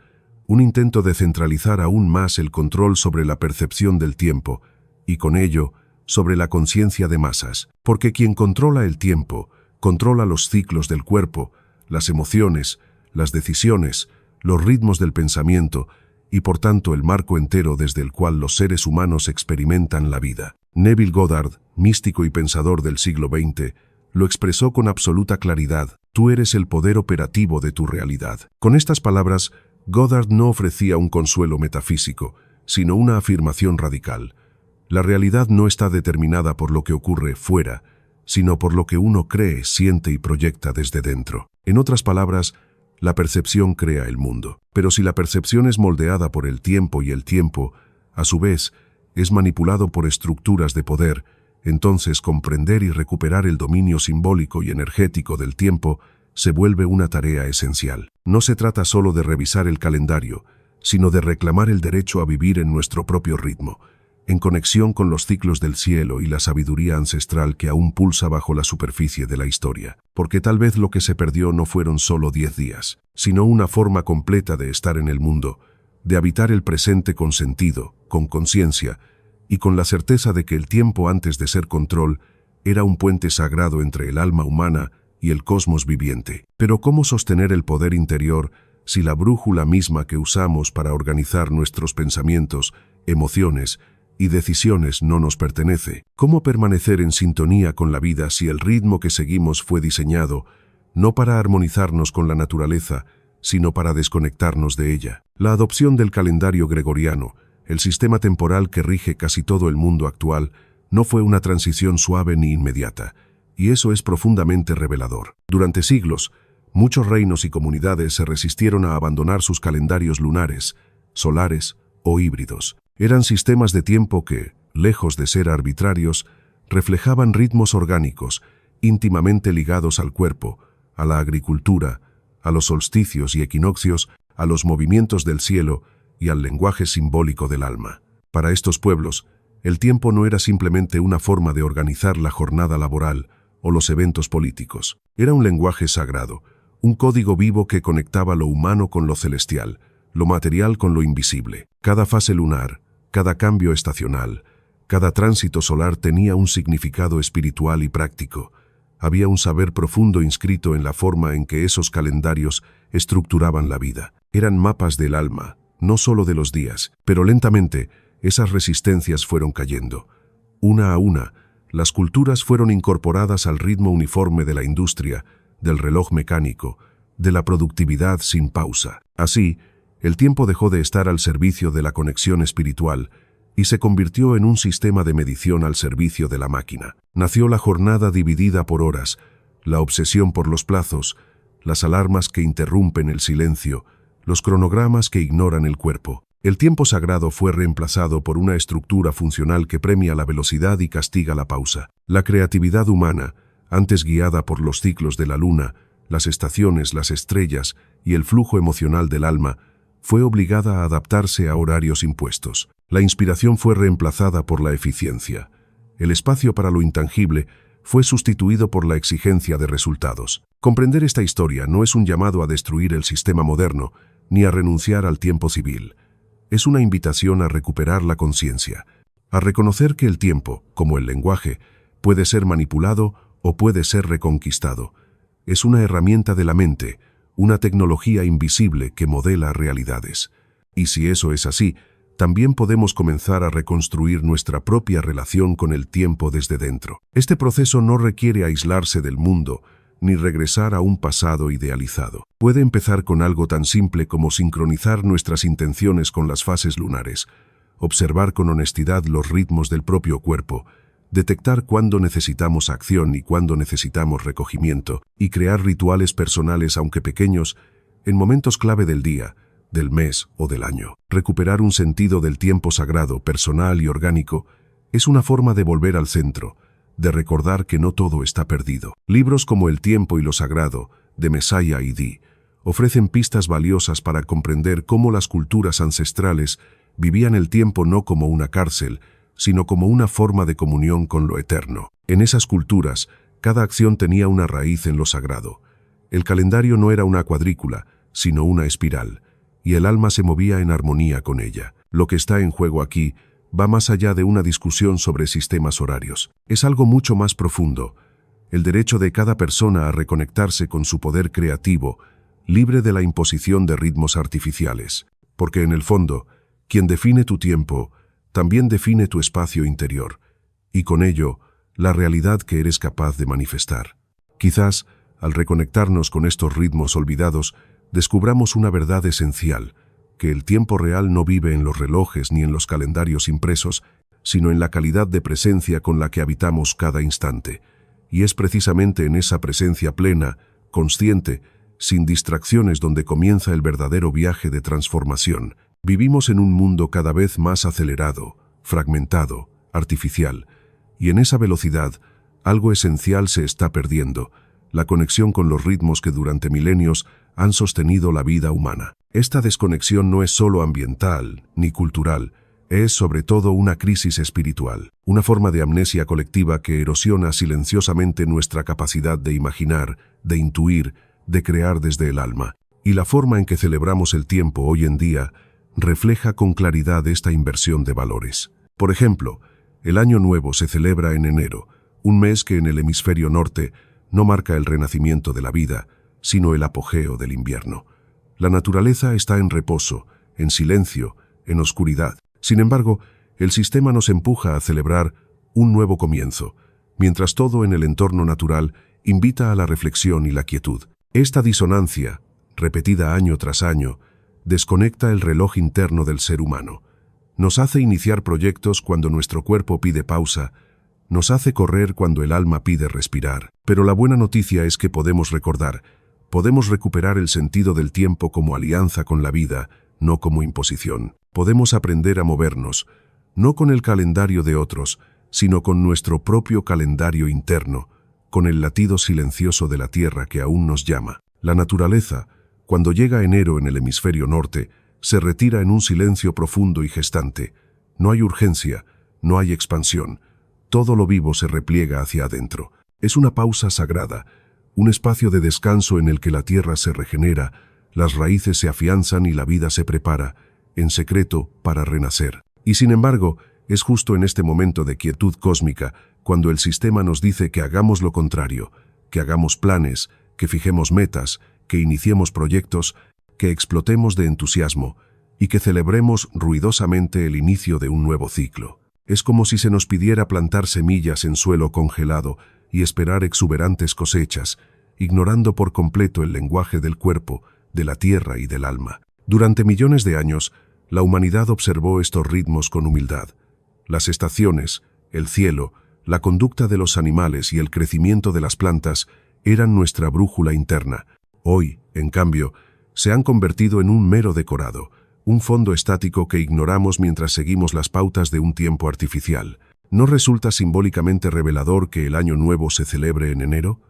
un intento de centralizar aún más el control sobre la percepción del tiempo y con ello sobre la conciencia de masas, porque quien controla el tiempo, controla los ciclos del cuerpo, las emociones, las decisiones, los ritmos del pensamiento y por tanto el marco entero desde el cual los seres humanos experimentan la vida. Neville Goddard, místico y pensador del siglo XX, lo expresó con absoluta claridad: tú eres el poder operativo de tu realidad. Con estas palabras, Goddard no ofrecía un consuelo metafísico, sino una afirmación radical. La realidad no está determinada por lo que ocurre fuera, sino por lo que uno cree, siente y proyecta desde dentro. En otras palabras, la percepción crea el mundo. Pero si la percepción es moldeada por el tiempo y el tiempo, a su vez, es manipulado por estructuras de poder, entonces comprender y recuperar el dominio simbólico y energético del tiempo se vuelve una tarea esencial. No se trata solo de revisar el calendario, sino de reclamar el derecho a vivir en nuestro propio ritmo, en conexión con los ciclos del cielo y la sabiduría ancestral que aún pulsa bajo la superficie de la historia. Porque tal vez lo que se perdió no fueron solo 10 días, sino una forma completa de estar en el mundo, de habitar el presente con sentido, con conciencia, y con la certeza de que el tiempo antes de ser control era un puente sagrado entre el alma humana y el cosmos viviente. Pero ¿cómo sostener el poder interior si la brújula misma que usamos para organizar nuestros pensamientos, emociones y decisiones no nos pertenece? ¿Cómo permanecer en sintonía con la vida si el ritmo que seguimos fue diseñado no para armonizarnos con la naturaleza, sino para desconectarnos de ella? La adopción del calendario gregoriano, el sistema temporal que rige casi todo el mundo actual, no fue una transición suave ni inmediata, y eso es profundamente revelador. Durante siglos, muchos reinos y comunidades se resistieron a abandonar sus calendarios lunares, solares o híbridos. Eran sistemas de tiempo que, lejos de ser arbitrarios, reflejaban ritmos orgánicos, íntimamente ligados al cuerpo, a la agricultura, a los solsticios y equinoccios, a los movimientos del cielo y al lenguaje simbólico del alma. Para estos pueblos, el tiempo no era simplemente una forma de organizar la jornada laboral o los eventos políticos. Era un lenguaje sagrado, un código vivo que conectaba lo humano con lo celestial, lo material con lo invisible. Cada fase lunar, cada cambio estacional, cada tránsito solar tenía un significado espiritual y práctico. Había un saber profundo inscrito en la forma en que esos calendarios estructuraban la vida. Eran mapas del alma, no solo de los días, pero lentamente esas resistencias fueron cayendo. Una a una, las culturas fueron incorporadas al ritmo uniforme de la industria, del reloj mecánico, de la productividad sin pausa. Así, el tiempo dejó de estar al servicio de la conexión espiritual y se convirtió en un sistema de medición al servicio de la máquina. Nació la jornada dividida por horas, la obsesión por los plazos, las alarmas que interrumpen el silencio, los cronogramas que ignoran el cuerpo. El tiempo sagrado fue reemplazado por una estructura funcional que premia la velocidad y castiga la pausa. La creatividad humana, antes guiada por los ciclos de la luna, las estaciones, las estrellas y el flujo emocional del alma, fue obligada a adaptarse a horarios impuestos. La inspiración fue reemplazada por la eficiencia. El espacio para lo intangible fue sustituido por la exigencia de resultados. Comprender esta historia no es un llamado a destruir el sistema moderno, ni a renunciar al tiempo civil. Es una invitación a recuperar la conciencia, a reconocer que el tiempo, como el lenguaje, puede ser manipulado o puede ser reconquistado. Es una herramienta de la mente, una tecnología invisible que modela realidades. Y si eso es así, también podemos comenzar a reconstruir nuestra propia relación con el tiempo desde dentro. Este proceso no requiere aislarse del mundo, ni regresar a un pasado idealizado. Puede empezar con algo tan simple como sincronizar nuestras intenciones con las fases lunares, observar con honestidad los ritmos del propio cuerpo, detectar cuándo necesitamos acción y cuándo necesitamos recogimiento, y crear rituales personales, aunque pequeños, en momentos clave del día, del mes o del año. Recuperar un sentido del tiempo sagrado, personal y orgánico, es una forma de volver al centro, de recordar que no todo está perdido. Libros como El tiempo y lo sagrado, de Messiah y Dee, ofrecen pistas valiosas para comprender cómo las culturas ancestrales vivían el tiempo no como una cárcel, sino como una forma de comunión con lo eterno. En esas culturas, cada acción tenía una raíz en lo sagrado. El calendario no era una cuadrícula, sino una espiral, y el alma se movía en armonía con ella. Lo que está en juego aquí va más allá de una discusión sobre sistemas horarios. Es algo mucho más profundo, el derecho de cada persona a reconectarse con su poder creativo, libre de la imposición de ritmos artificiales. Porque en el fondo, quien define tu tiempo, también define tu espacio interior, y con ello, la realidad que eres capaz de manifestar. Quizás, al reconectarnos con estos ritmos olvidados, descubramos una verdad esencial, que el tiempo real no vive en los relojes ni en los calendarios impresos, sino en la calidad de presencia con la que habitamos cada instante. Y es precisamente en esa presencia plena, consciente, sin distracciones donde comienza el verdadero viaje de transformación. Vivimos en un mundo cada vez más acelerado, fragmentado, artificial, y en esa velocidad, algo esencial se está perdiendo, la conexión con los ritmos que durante milenios han sostenido la vida humana. Esta desconexión no es solo ambiental ni cultural, es sobre todo una crisis espiritual, una forma de amnesia colectiva que erosiona silenciosamente nuestra capacidad de imaginar, de intuir, de crear desde el alma. Y la forma en que celebramos el tiempo hoy en día refleja con claridad esta inversión de valores. Por ejemplo, el Año Nuevo se celebra en enero, un mes que en el hemisferio norte no marca el renacimiento de la vida, sino el apogeo del invierno. La naturaleza está en reposo, en silencio, en oscuridad. Sin embargo, el sistema nos empuja a celebrar un nuevo comienzo, mientras todo en el entorno natural invita a la reflexión y la quietud. Esta disonancia, repetida año tras año, desconecta el reloj interno del ser humano. Nos hace iniciar proyectos cuando nuestro cuerpo pide pausa, nos hace correr cuando el alma pide respirar. Pero la buena noticia es que podemos recordar, podemos recuperar el sentido del tiempo como alianza con la vida, no como imposición. Podemos aprender a movernos, no con el calendario de otros, sino con nuestro propio calendario interno, con el latido silencioso de la tierra que aún nos llama. La naturaleza, cuando llega enero en el hemisferio norte, se retira en un silencio profundo y gestante. No hay urgencia, no hay expansión. Todo lo vivo se repliega hacia adentro. Es una pausa sagrada, un espacio de descanso en el que la tierra se regenera, las raíces se afianzan y la vida se prepara, en secreto, para renacer. Y sin embargo, es justo en este momento de quietud cósmica cuando el sistema nos dice que hagamos lo contrario, que hagamos planes, que fijemos metas, que iniciemos proyectos, que explotemos de entusiasmo y que celebremos ruidosamente el inicio de un nuevo ciclo. Es como si se nos pidiera plantar semillas en suelo congelado y esperar exuberantes cosechas, ignorando por completo el lenguaje del cuerpo, de la tierra y del alma. Durante millones de años, la humanidad observó estos ritmos con humildad. Las estaciones, el cielo, la conducta de los animales y el crecimiento de las plantas eran nuestra brújula interna. Hoy, en cambio, se han convertido en un mero decorado, un fondo estático que ignoramos mientras seguimos las pautas de un tiempo artificial. ¿No resulta simbólicamente revelador que el Año Nuevo se celebre en enero?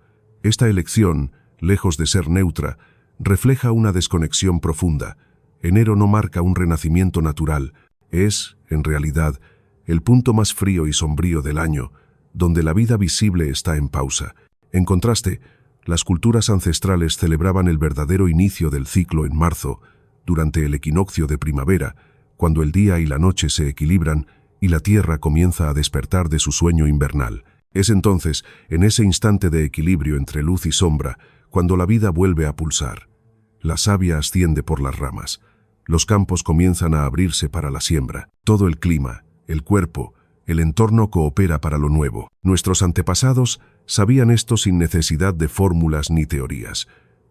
Esta elección, lejos de ser neutra, refleja una desconexión profunda. Enero no marca un renacimiento natural, es, en realidad, el punto más frío y sombrío del año, donde la vida visible está en pausa. En contraste, las culturas ancestrales celebraban el verdadero inicio del ciclo en marzo, durante el equinoccio de primavera, cuando el día y la noche se equilibran y la tierra comienza a despertar de su sueño invernal. Es entonces, en ese instante de equilibrio entre luz y sombra, cuando la vida vuelve a pulsar. La savia asciende por las ramas. Los campos comienzan a abrirse para la siembra. Todo el clima, el cuerpo, el entorno coopera para lo nuevo. Nuestros antepasados sabían esto sin necesidad de fórmulas ni teorías.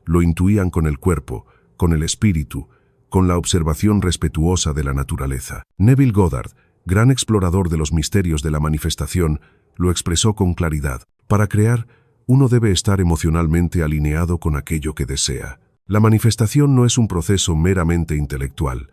Lo intuían con el cuerpo, con el espíritu, con la observación respetuosa de la naturaleza. Neville Goddard, gran explorador de los misterios de la manifestación, lo expresó con claridad. Para crear, uno debe estar emocionalmente alineado con aquello que desea. La manifestación no es un proceso meramente intelectual.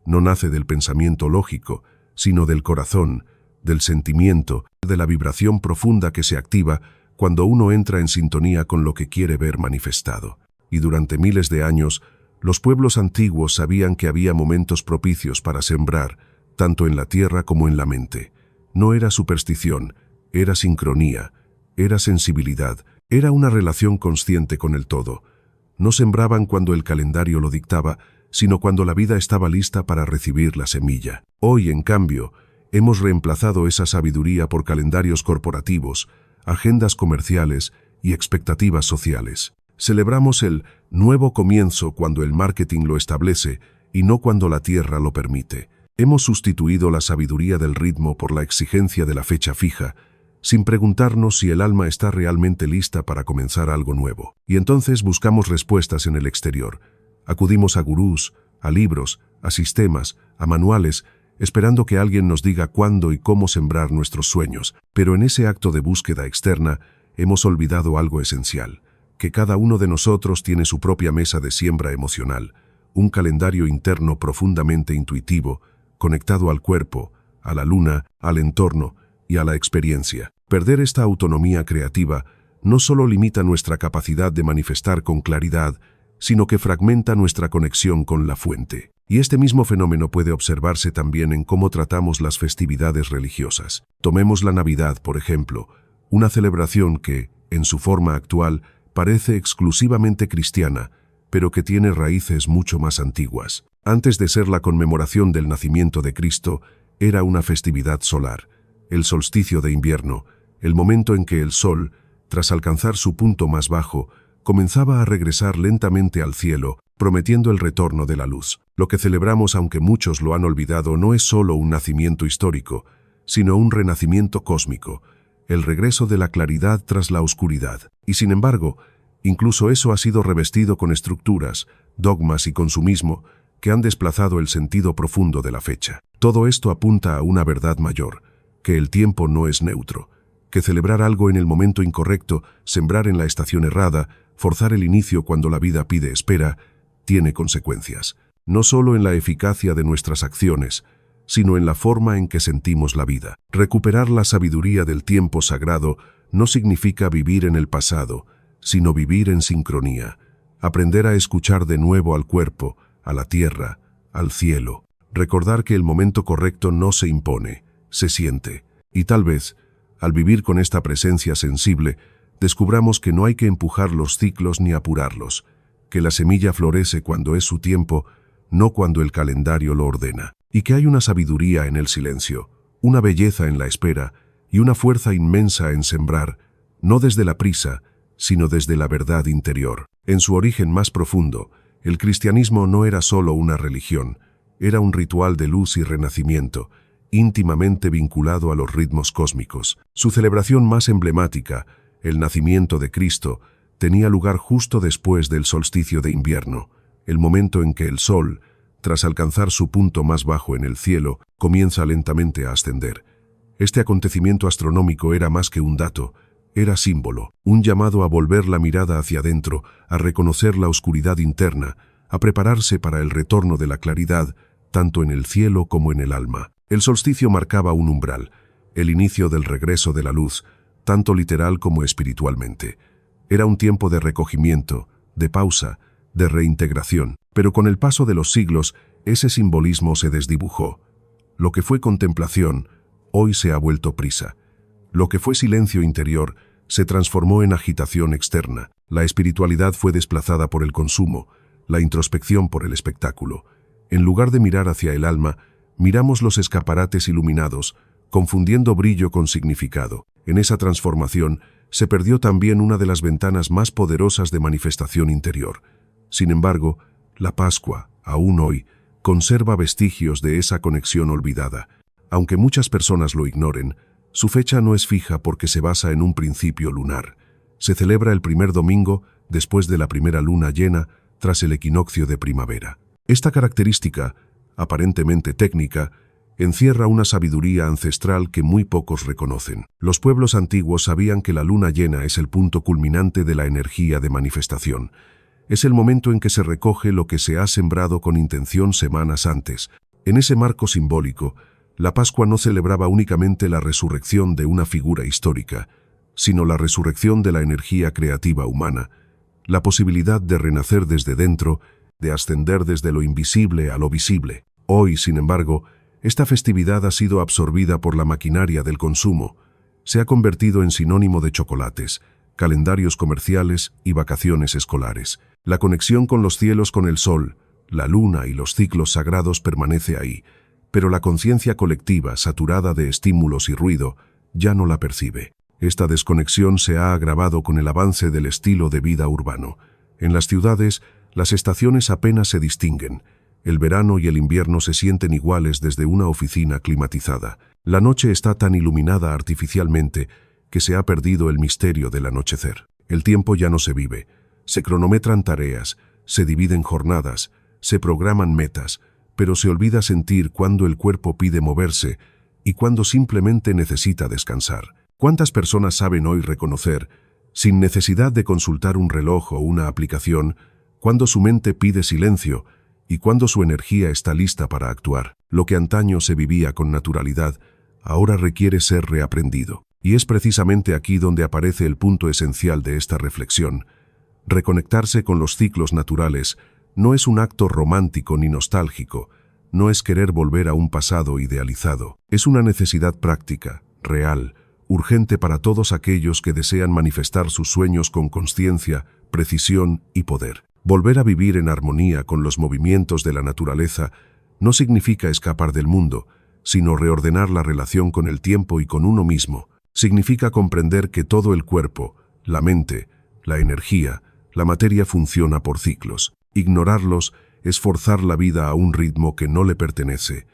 No nace del pensamiento lógico, sino del corazón, del sentimiento, de la vibración profunda que se activa cuando uno entra en sintonía con lo que quiere ver manifestado. Y durante miles de años, los pueblos antiguos sabían que había momentos propicios para sembrar, tanto en la tierra como en la mente. No era superstición, era sincronía, era sensibilidad, era una relación consciente con el todo. No sembraban cuando el calendario lo dictaba, sino cuando la vida estaba lista para recibir la semilla. Hoy, en cambio, hemos reemplazado esa sabiduría por calendarios corporativos, agendas comerciales y expectativas sociales. Celebramos el nuevo comienzo cuando el marketing lo establece y no cuando la tierra lo permite. Hemos sustituido la sabiduría del ritmo por la exigencia de la fecha fija, sin preguntarnos si el alma está realmente lista para comenzar algo nuevo. Y entonces buscamos respuestas en el exterior. Acudimos a gurús, a libros, a sistemas, a manuales, esperando que alguien nos diga cuándo y cómo sembrar nuestros sueños. Pero en ese acto de búsqueda externa hemos olvidado algo esencial, que cada uno de nosotros tiene su propia mesa de siembra emocional, un calendario interno profundamente intuitivo, conectado al cuerpo, a la luna, al entorno y a la experiencia. Perder esta autonomía creativa no solo limita nuestra capacidad de manifestar con claridad, sino que fragmenta nuestra conexión con la fuente. Y este mismo fenómeno puede observarse también en cómo tratamos las festividades religiosas. Tomemos la Navidad, por ejemplo, una celebración que, en su forma actual, parece exclusivamente cristiana, pero que tiene raíces mucho más antiguas. Antes de ser la conmemoración del nacimiento de Cristo, era una festividad solar, el solsticio de invierno, el momento en que el sol, tras alcanzar su punto más bajo, comenzaba a regresar lentamente al cielo, prometiendo el retorno de la luz. Lo que celebramos, aunque muchos lo han olvidado, no es solo un nacimiento histórico, sino un renacimiento cósmico, el regreso de la claridad tras la oscuridad. Y sin embargo, incluso eso ha sido revestido con estructuras, dogmas y consumismo que han desplazado el sentido profundo de la fecha. Todo esto apunta a una verdad mayor, que el tiempo no es neutro, que celebrar algo en el momento incorrecto, sembrar en la estación errada, forzar el inicio cuando la vida pide espera, tiene consecuencias, no solo en la eficacia de nuestras acciones, sino en la forma en que sentimos la vida. Recuperar la sabiduría del tiempo sagrado no significa vivir en el pasado, sino vivir en sincronía, aprender a escuchar de nuevo al cuerpo, a la tierra, al cielo, recordar que el momento correcto no se impone, se siente, y tal vez, al vivir con esta presencia sensible, descubramos que no hay que empujar los ciclos ni apurarlos, que la semilla florece cuando es su tiempo, no cuando el calendario lo ordena, y que hay una sabiduría en el silencio, una belleza en la espera y una fuerza inmensa en sembrar, no desde la prisa, sino desde la verdad interior. En su origen más profundo, el cristianismo no era solo una religión, era un ritual de luz y renacimiento, íntimamente vinculado a los ritmos cósmicos. Su celebración más emblemática, el nacimiento de Cristo, tenía lugar justo después del solsticio de invierno, el momento en que el sol, tras alcanzar su punto más bajo en el cielo, comienza lentamente a ascender. Este acontecimiento astronómico era más que un dato, era símbolo, un llamado a volver la mirada hacia adentro, a reconocer la oscuridad interna, a prepararse para el retorno de la claridad, tanto en el cielo como en el alma. El solsticio marcaba un umbral, el inicio del regreso de la luz, tanto literal como espiritualmente. Era un tiempo de recogimiento, de pausa, de reintegración. Pero con el paso de los siglos, ese simbolismo se desdibujó. Lo que fue contemplación, hoy se ha vuelto prisa. Lo que fue silencio interior, se transformó en agitación externa. La espiritualidad fue desplazada por el consumo, la introspección por el espectáculo. En lugar de mirar hacia el alma, miramos los escaparates iluminados, confundiendo brillo con significado. En esa transformación, se perdió también una de las ventanas más poderosas de manifestación interior. Sin embargo, la Pascua, aún hoy, conserva vestigios de esa conexión olvidada. Aunque muchas personas lo ignoren, su fecha no es fija porque se basa en un principio lunar. Se celebra el primer domingo después de la primera luna llena tras el equinoccio de primavera. Esta característica, aparentemente técnica, encierra una sabiduría ancestral que muy pocos reconocen. Los pueblos antiguos sabían que la luna llena es el punto culminante de la energía de manifestación. Es el momento en que se recoge lo que se ha sembrado con intención semanas antes. En ese marco simbólico, La Pascua no celebraba únicamente la resurrección de una figura histórica, sino la resurrección de la energía creativa humana, la posibilidad de renacer desde dentro, de ascender desde lo invisible a lo visible. Hoy, sin embargo, esta festividad ha sido absorbida por la maquinaria del consumo. Se ha convertido en sinónimo de chocolates, calendarios comerciales y vacaciones escolares. La conexión con los cielos, con el sol, la luna y los ciclos sagrados permanece ahí, pero la conciencia colectiva, saturada de estímulos y ruido, ya no la percibe. Esta desconexión se ha agravado con el avance del estilo de vida urbano. En las ciudades, las estaciones apenas se distinguen. El verano y el invierno se sienten iguales desde una oficina climatizada. La noche está tan iluminada artificialmente que se ha perdido el misterio del anochecer. El tiempo ya no se vive. Se cronometran tareas, se dividen jornadas, se programan metas, pero se olvida sentir cuando el cuerpo pide moverse y cuando simplemente necesita descansar. ¿Cuántas personas saben hoy reconocer, sin necesidad de consultar un reloj o una aplicación, cuando su mente pide silencio y cuando su energía está lista para actuar? Lo que antaño se vivía con naturalidad, ahora requiere ser reaprendido. Y es precisamente aquí donde aparece el punto esencial de esta reflexión. Reconectarse con los ciclos naturales no es un acto romántico ni nostálgico, no es querer volver a un pasado idealizado. Es una necesidad práctica, real, urgente para todos aquellos que desean manifestar sus sueños con consciencia, precisión y poder. Volver a vivir en armonía con los movimientos de la naturaleza no significa escapar del mundo, sino reordenar la relación con el tiempo y con uno mismo. Significa comprender que todo el cuerpo, la mente, la energía, la materia funciona por ciclos. Ignorarlos es forzar la vida a un ritmo que no le pertenece.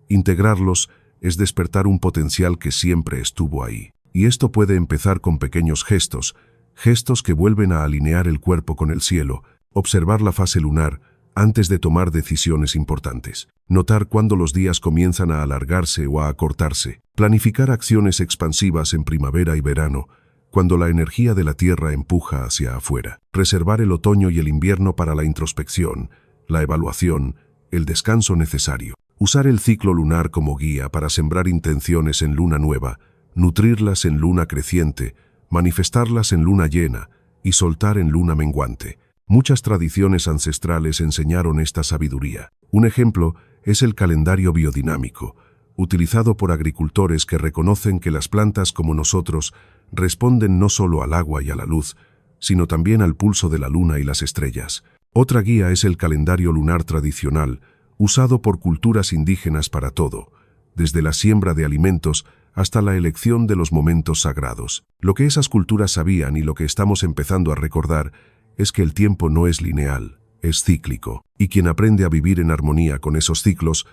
Integrarlos es despertar un potencial que siempre estuvo ahí. Y esto puede empezar con pequeños gestos, gestos que vuelven a alinear el cuerpo con el cielo, observar la fase lunar antes de tomar decisiones importantes, notar cuándo los días comienzan a alargarse o a acortarse, planificar acciones expansivas en primavera y verano, cuando la energía de la Tierra empuja hacia afuera, reservar el otoño y el invierno para la introspección, la evaluación, el descanso necesario, usar el ciclo lunar como guía para sembrar intenciones en luna nueva, nutrirlas en luna creciente, manifestarlas en luna llena y soltar en luna menguante. Muchas tradiciones ancestrales enseñaron esta sabiduría. Un ejemplo es el calendario biodinámico, utilizado por agricultores que reconocen que las plantas como nosotros responden no solo al agua y a la luz, sino también al pulso de la luna y las estrellas. Otra guía es el calendario lunar tradicional, usado por culturas indígenas para todo, desde la siembra de alimentos hasta la elección de los momentos sagrados. Lo que esas culturas sabían y lo que estamos empezando a recordar es que el tiempo no es lineal, es cíclico, y quien aprende a vivir en armonía con esos ciclos,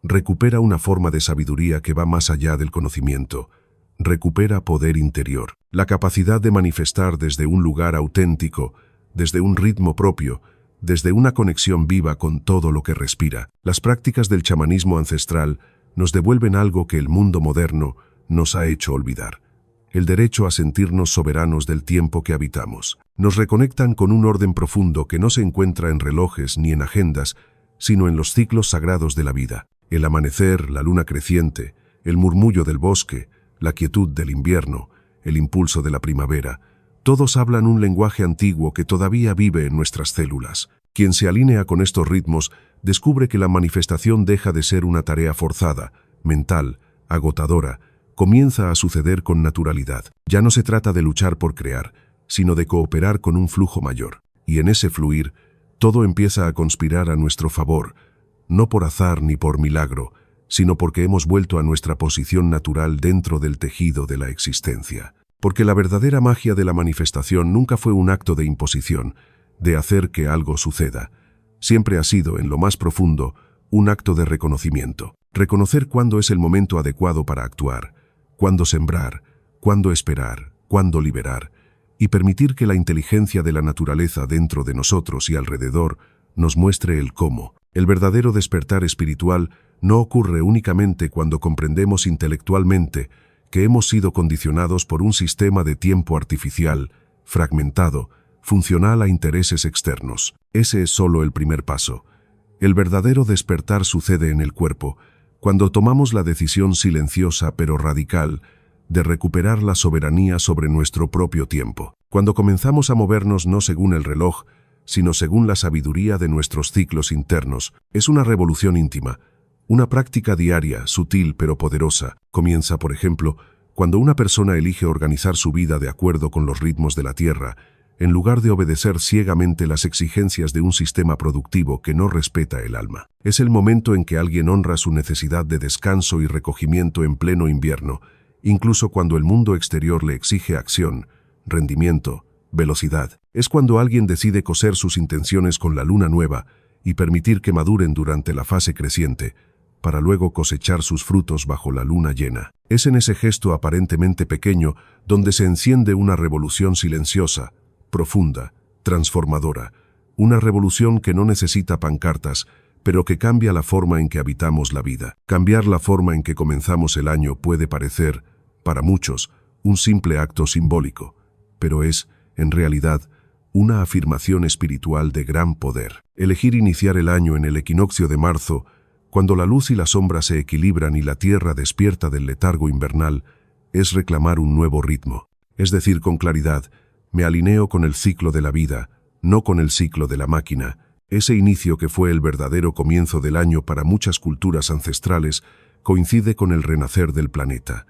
recupera una forma de sabiduría que va más allá del conocimiento, recupera poder interior, la capacidad de manifestar desde un lugar auténtico, desde un ritmo propio, desde una conexión viva con todo lo que respira. Las prácticas del chamanismo ancestral nos devuelven algo que el mundo moderno nos ha hecho olvidar: el derecho a sentirnos soberanos del tiempo que habitamos. Nos reconectan con un orden profundo que no se encuentra en relojes ni en agendas, sino en los ciclos sagrados de la vida. El amanecer, la luna creciente, el murmullo del bosque, la quietud del invierno, el impulso de la primavera, todos hablan un lenguaje antiguo que todavía vive en nuestras células. Quien se alinea con estos ritmos descubre que la manifestación deja de ser una tarea forzada, mental, agotadora, comienza a suceder con naturalidad. Ya no se trata de luchar por crear, sino de cooperar con un flujo mayor. Y en ese fluir, todo empieza a conspirar a nuestro favor, no por azar ni por milagro, sino porque hemos vuelto a nuestra posición natural dentro del tejido de la existencia. Porque la verdadera magia de la manifestación nunca fue un acto de imposición, de hacer que algo suceda. Siempre ha sido, en lo más profundo, un acto de reconocimiento. Reconocer cuándo es el momento adecuado para actuar, cuándo sembrar, cuándo esperar, cuándo liberar, y permitir que la inteligencia de la naturaleza dentro de nosotros y alrededor nos muestre el cómo. El verdadero despertar espiritual no ocurre únicamente cuando comprendemos intelectualmente que hemos sido condicionados por un sistema de tiempo artificial, fragmentado, funcional a intereses externos. Ese es solo el primer paso. El verdadero despertar sucede en el cuerpo, Cuando tomamos la decisión silenciosa pero radical de recuperar la soberanía sobre nuestro propio tiempo. Cuando comenzamos a movernos no según el reloj, sino según la sabiduría de nuestros ciclos internos. Es una revolución íntima, una práctica diaria, sutil pero poderosa. Comienza, por ejemplo, cuando una persona elige organizar su vida de acuerdo con los ritmos de la Tierra, en lugar de obedecer ciegamente las exigencias de un sistema productivo que no respeta el alma. Es el momento en que alguien honra su necesidad de descanso y recogimiento en pleno invierno, incluso cuando el mundo exterior le exige acción, rendimiento, velocidad. Es cuando alguien decide coser sus intenciones con la luna nueva y permitir que maduren durante la fase creciente, para luego cosechar sus frutos bajo la luna llena. Es en ese gesto aparentemente pequeño donde se enciende una revolución silenciosa, profunda, transformadora, una revolución que no necesita pancartas, pero que cambia la forma en que habitamos la vida. Cambiar la forma en que comenzamos el año puede parecer, para muchos, un simple acto simbólico, pero es, en realidad, una afirmación espiritual de gran poder. Elegir iniciar el año en el equinoccio de marzo, cuando la luz y la sombra se equilibran y la tierra despierta del letargo invernal, es reclamar un nuevo ritmo. Es decir, con claridad, me alineo con el ciclo de la vida, no con el ciclo de la máquina. Ese inicio que fue el verdadero comienzo del año para muchas culturas ancestrales coincide con el renacer del planeta.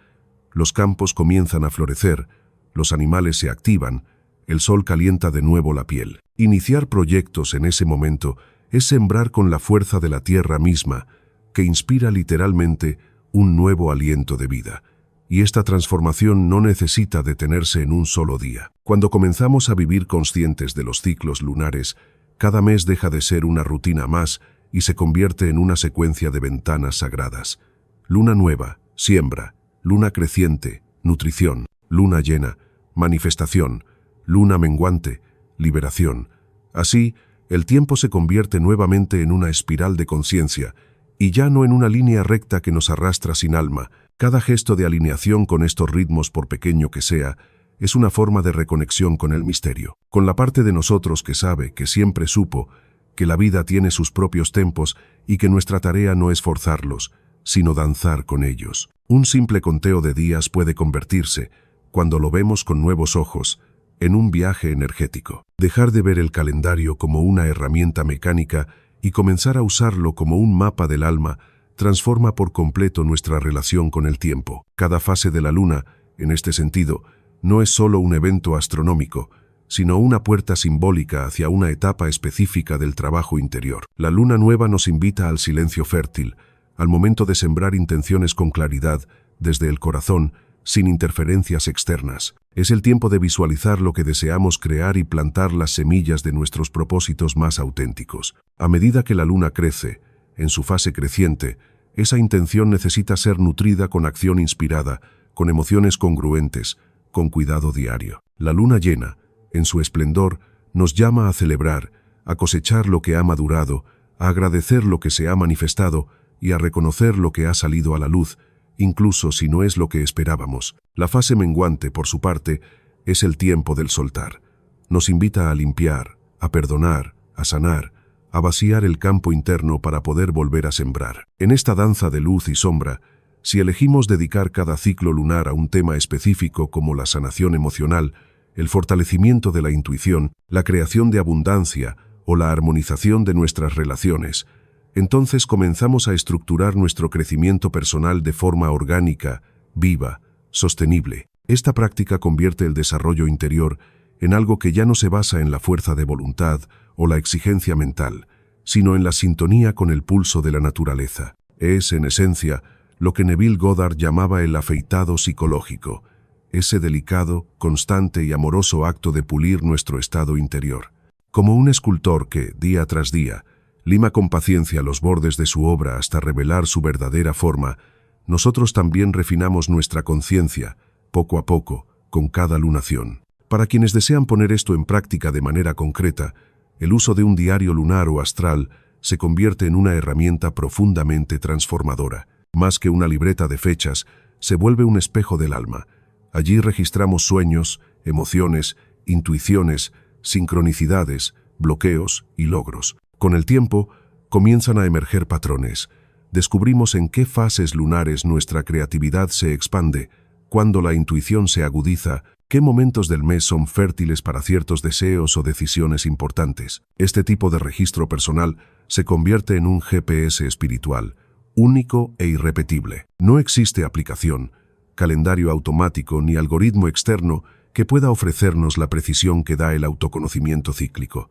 Los campos comienzan a florecer, los animales se activan, el sol calienta de nuevo la piel. Iniciar proyectos en ese momento es sembrar con la fuerza de la tierra misma, que inspira literalmente un nuevo aliento de vida. Y esta transformación no necesita detenerse en un solo día. Cuando comenzamos a vivir conscientes de los ciclos lunares, cada mes deja de ser una rutina más y se convierte en una secuencia de ventanas sagradas. Luna nueva, siembra; luna creciente, nutrición; luna llena, manifestación; luna menguante, liberación. Así, el tiempo se convierte nuevamente en una espiral de conciencia, y ya no en una línea recta que nos arrastra sin alma. Cada gesto de alineación con estos ritmos, por pequeño que sea, es una forma de reconexión con el misterio, con la parte de nosotros que sabe, que siempre supo, que la vida tiene sus propios tempos y que nuestra tarea no es forzarlos, sino danzar con ellos. Un simple conteo de días puede convertirse, cuando lo vemos con nuevos ojos, en un viaje energético. Dejar de ver el calendario como una herramienta mecánica y comenzar a usarlo como un mapa del alma transforma por completo nuestra relación con el tiempo. Cada fase de la luna, en este sentido, no es solo un evento astronómico, sino una puerta simbólica hacia una etapa específica del trabajo interior. La luna nueva nos invita al silencio fértil, al momento de sembrar intenciones con claridad, desde el corazón, sin interferencias externas. Es el tiempo de visualizar lo que deseamos crear y plantar las semillas de nuestros propósitos más auténticos. A medida que la luna crece, en su fase creciente, esa intención necesita ser nutrida con acción inspirada, con emociones congruentes, con cuidado diario. La luna llena, en su esplendor, nos llama a celebrar, a cosechar lo que ha madurado, a agradecer lo que se ha manifestado y a reconocer lo que ha salido a la luz, incluso si no es lo que esperábamos. La fase menguante, por su parte, es el tiempo del soltar. Nos invita a limpiar, a perdonar, a sanar, a vaciar el campo interno para poder volver a sembrar. En esta danza de luz y sombra, si elegimos dedicar cada ciclo lunar a un tema específico como la sanación emocional, el fortalecimiento de la intuición, la creación de abundancia o la armonización de nuestras relaciones, entonces comenzamos a estructurar nuestro crecimiento personal de forma orgánica, viva, sostenible. Esta práctica convierte el desarrollo interior en algo que ya no se basa en la fuerza de voluntad o la exigencia mental, sino en la sintonía con el pulso de la naturaleza. Es, en esencia, lo que Neville Goddard llamaba el afeitado psicológico, ese delicado, constante y amoroso acto de pulir nuestro estado interior. Como un escultor que, día tras día, lima con paciencia los bordes de su obra hasta revelar su verdadera forma, nosotros también refinamos nuestra conciencia, poco a poco, con cada lunación. Para quienes desean poner esto en práctica de manera concreta, el uso de un diario lunar o astral se convierte en una herramienta profundamente transformadora. Más que una libreta de fechas, se vuelve un espejo del alma. Allí registramos sueños, emociones, intuiciones, sincronicidades, bloqueos y logros. Con el tiempo, comienzan a emerger patrones, descubrimos en qué fases lunares nuestra creatividad se expande, cuándo la intuición se agudiza, qué momentos del mes son fértiles para ciertos deseos o decisiones importantes. Este tipo de registro personal se convierte en un GPS espiritual, único e irrepetible. No existe aplicación, calendario automático ni algoritmo externo que pueda ofrecernos la precisión que da el autoconocimiento cíclico.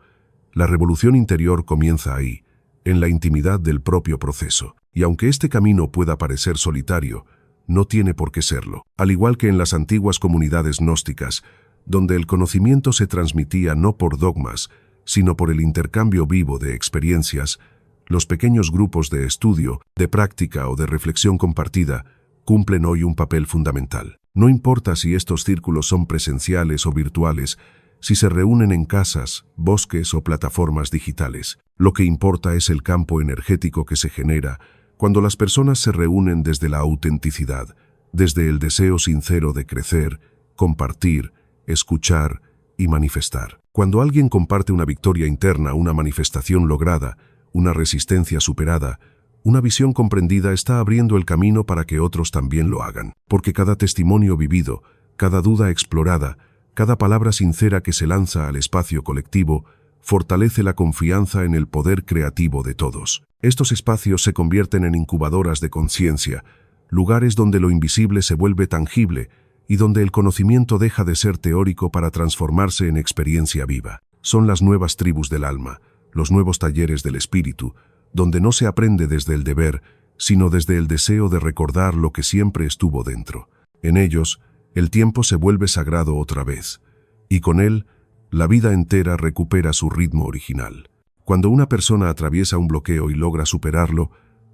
La revolución interior comienza ahí, en la intimidad del propio proceso. Y aunque este camino pueda parecer solitario, no tiene por qué serlo. Al igual que en las antiguas comunidades gnósticas, donde el conocimiento se transmitía no por dogmas, sino por el intercambio vivo de experiencias, los pequeños grupos de estudio, de práctica o de reflexión compartida cumplen hoy un papel fundamental. No importa si estos círculos son presenciales o virtuales, si se reúnen en casas, bosques o plataformas digitales. Lo que importa es el campo energético que se genera cuando las personas se reúnen desde la autenticidad, desde el deseo sincero de crecer, compartir, escuchar y manifestar. Cuando alguien comparte una victoria interna, una manifestación lograda, una resistencia superada, una visión comprendida, está abriendo el camino para que otros también lo hagan. Porque cada testimonio vivido, cada duda explorada, cada palabra sincera que se lanza al espacio colectivo, fortalece la confianza en el poder creativo de todos. Estos espacios se convierten en incubadoras de conciencia, lugares donde lo invisible se vuelve tangible y donde el conocimiento deja de ser teórico para transformarse en experiencia viva. Son las nuevas tribus del alma, los nuevos talleres del espíritu, donde no se aprende desde el deber, sino desde el deseo de recordar lo que siempre estuvo dentro. En ellos, el tiempo se vuelve sagrado otra vez, y con él, la vida entera recupera su ritmo original. Cuando una persona atraviesa un bloqueo y logra superarlo,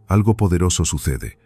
algo poderoso sucede.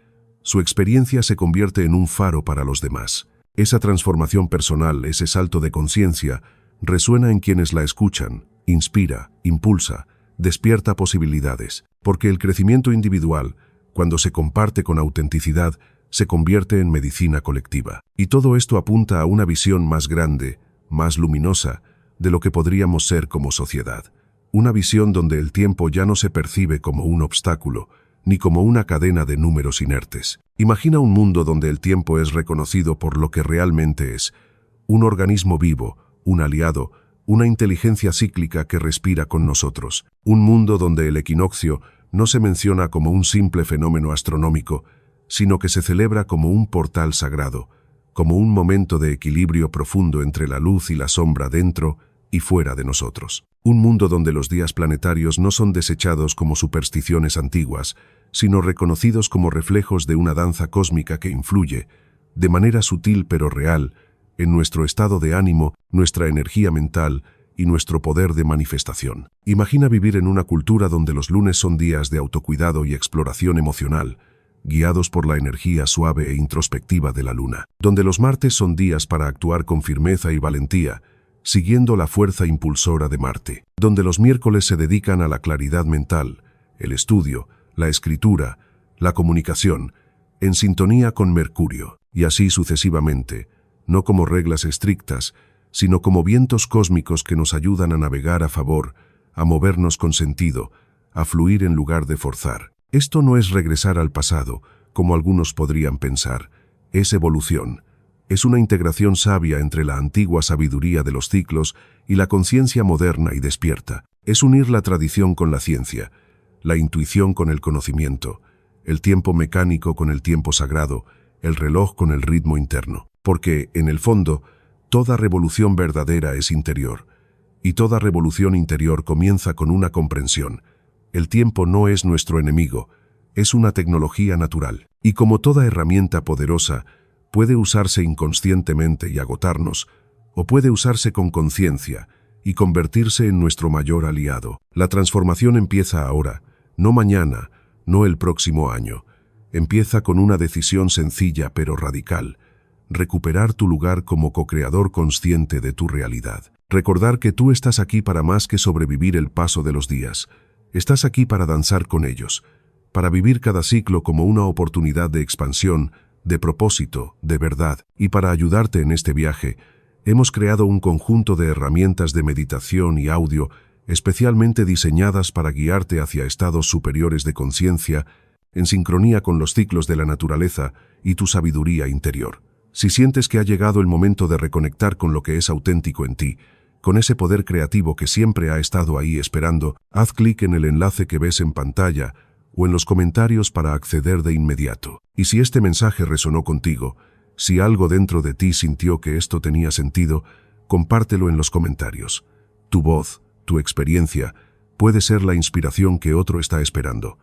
Su experiencia se convierte en un faro para los demás. Esa transformación personal, ese salto de conciencia, resuena en quienes la escuchan, inspira, impulsa, despierta posibilidades, porque el crecimiento individual, cuando se comparte con autenticidad, se convierte en medicina colectiva. Y todo esto apunta a una visión más grande, más luminosa, de lo que podríamos ser como sociedad. Una visión donde el tiempo ya no se percibe como un obstáculo, ni como una cadena de números inertes. Imagina un mundo donde el tiempo es reconocido por lo que realmente es, un organismo vivo, un aliado, una inteligencia cíclica que respira con nosotros. Un mundo donde el equinoccio no se menciona como un simple fenómeno astronómico, sino que se celebra como un portal sagrado, como un momento de equilibrio profundo entre la luz y la sombra dentro y fuera de nosotros. Un mundo donde los días planetarios no son desechados como supersticiones antiguas, sino reconocidos como reflejos de una danza cósmica que influye, de manera sutil pero real, en nuestro estado de ánimo, nuestra energía mental y nuestro poder de manifestación. Imagina vivir en una cultura donde los lunes son días de autocuidado y exploración emocional, guiados por la energía suave e introspectiva de la luna, donde los martes son días para actuar con firmeza y valentía, siguiendo la fuerza impulsora de Marte, donde los miércoles se dedican a la claridad mental, el estudio, la escritura, la comunicación, en sintonía con Mercurio, y así sucesivamente, no como reglas estrictas, sino como vientos cósmicos que nos ayudan a navegar a favor, a movernos con sentido, a fluir en lugar de forzar. Esto no es regresar al pasado, como algunos podrían pensar, es evolución. Es una integración sabia entre la antigua sabiduría de los ciclos y la conciencia moderna y despierta. Es unir la tradición con la ciencia, la intuición con el conocimiento, el tiempo mecánico con el tiempo sagrado, el reloj con el ritmo interno. Porque, en el fondo, toda revolución verdadera es interior, y toda revolución interior comienza con una comprensión. El tiempo no es nuestro enemigo, es una tecnología natural, y como toda herramienta poderosa, puede usarse inconscientemente y agotarnos, o puede usarse con conciencia y convertirse en nuestro mayor aliado. La transformación empieza ahora, no mañana, no el próximo año. Empieza con una decisión sencilla pero radical: recuperar tu lugar como co-creador consciente de tu realidad. Recordar que tú estás aquí para más que sobrevivir el paso de los días. Estás aquí para danzar con ellos, para vivir cada ciclo como una oportunidad de expansión, de propósito, de verdad. Y para ayudarte en este viaje, hemos creado un conjunto de herramientas de meditación y audio especialmente diseñadas para guiarte hacia estados superiores de conciencia en sincronía con los ciclos de la naturaleza y tu sabiduría interior. Si sientes que ha llegado el momento de reconectar con lo que es auténtico en ti, con ese poder creativo que siempre ha estado ahí esperando, haz clic en el enlace que ves en pantalla o en los comentarios para acceder de inmediato. Y si este mensaje resonó contigo, si algo dentro de ti sintió que esto tenía sentido, compártelo en los comentarios. Tu voz, tu experiencia, puede ser la inspiración que otro está esperando.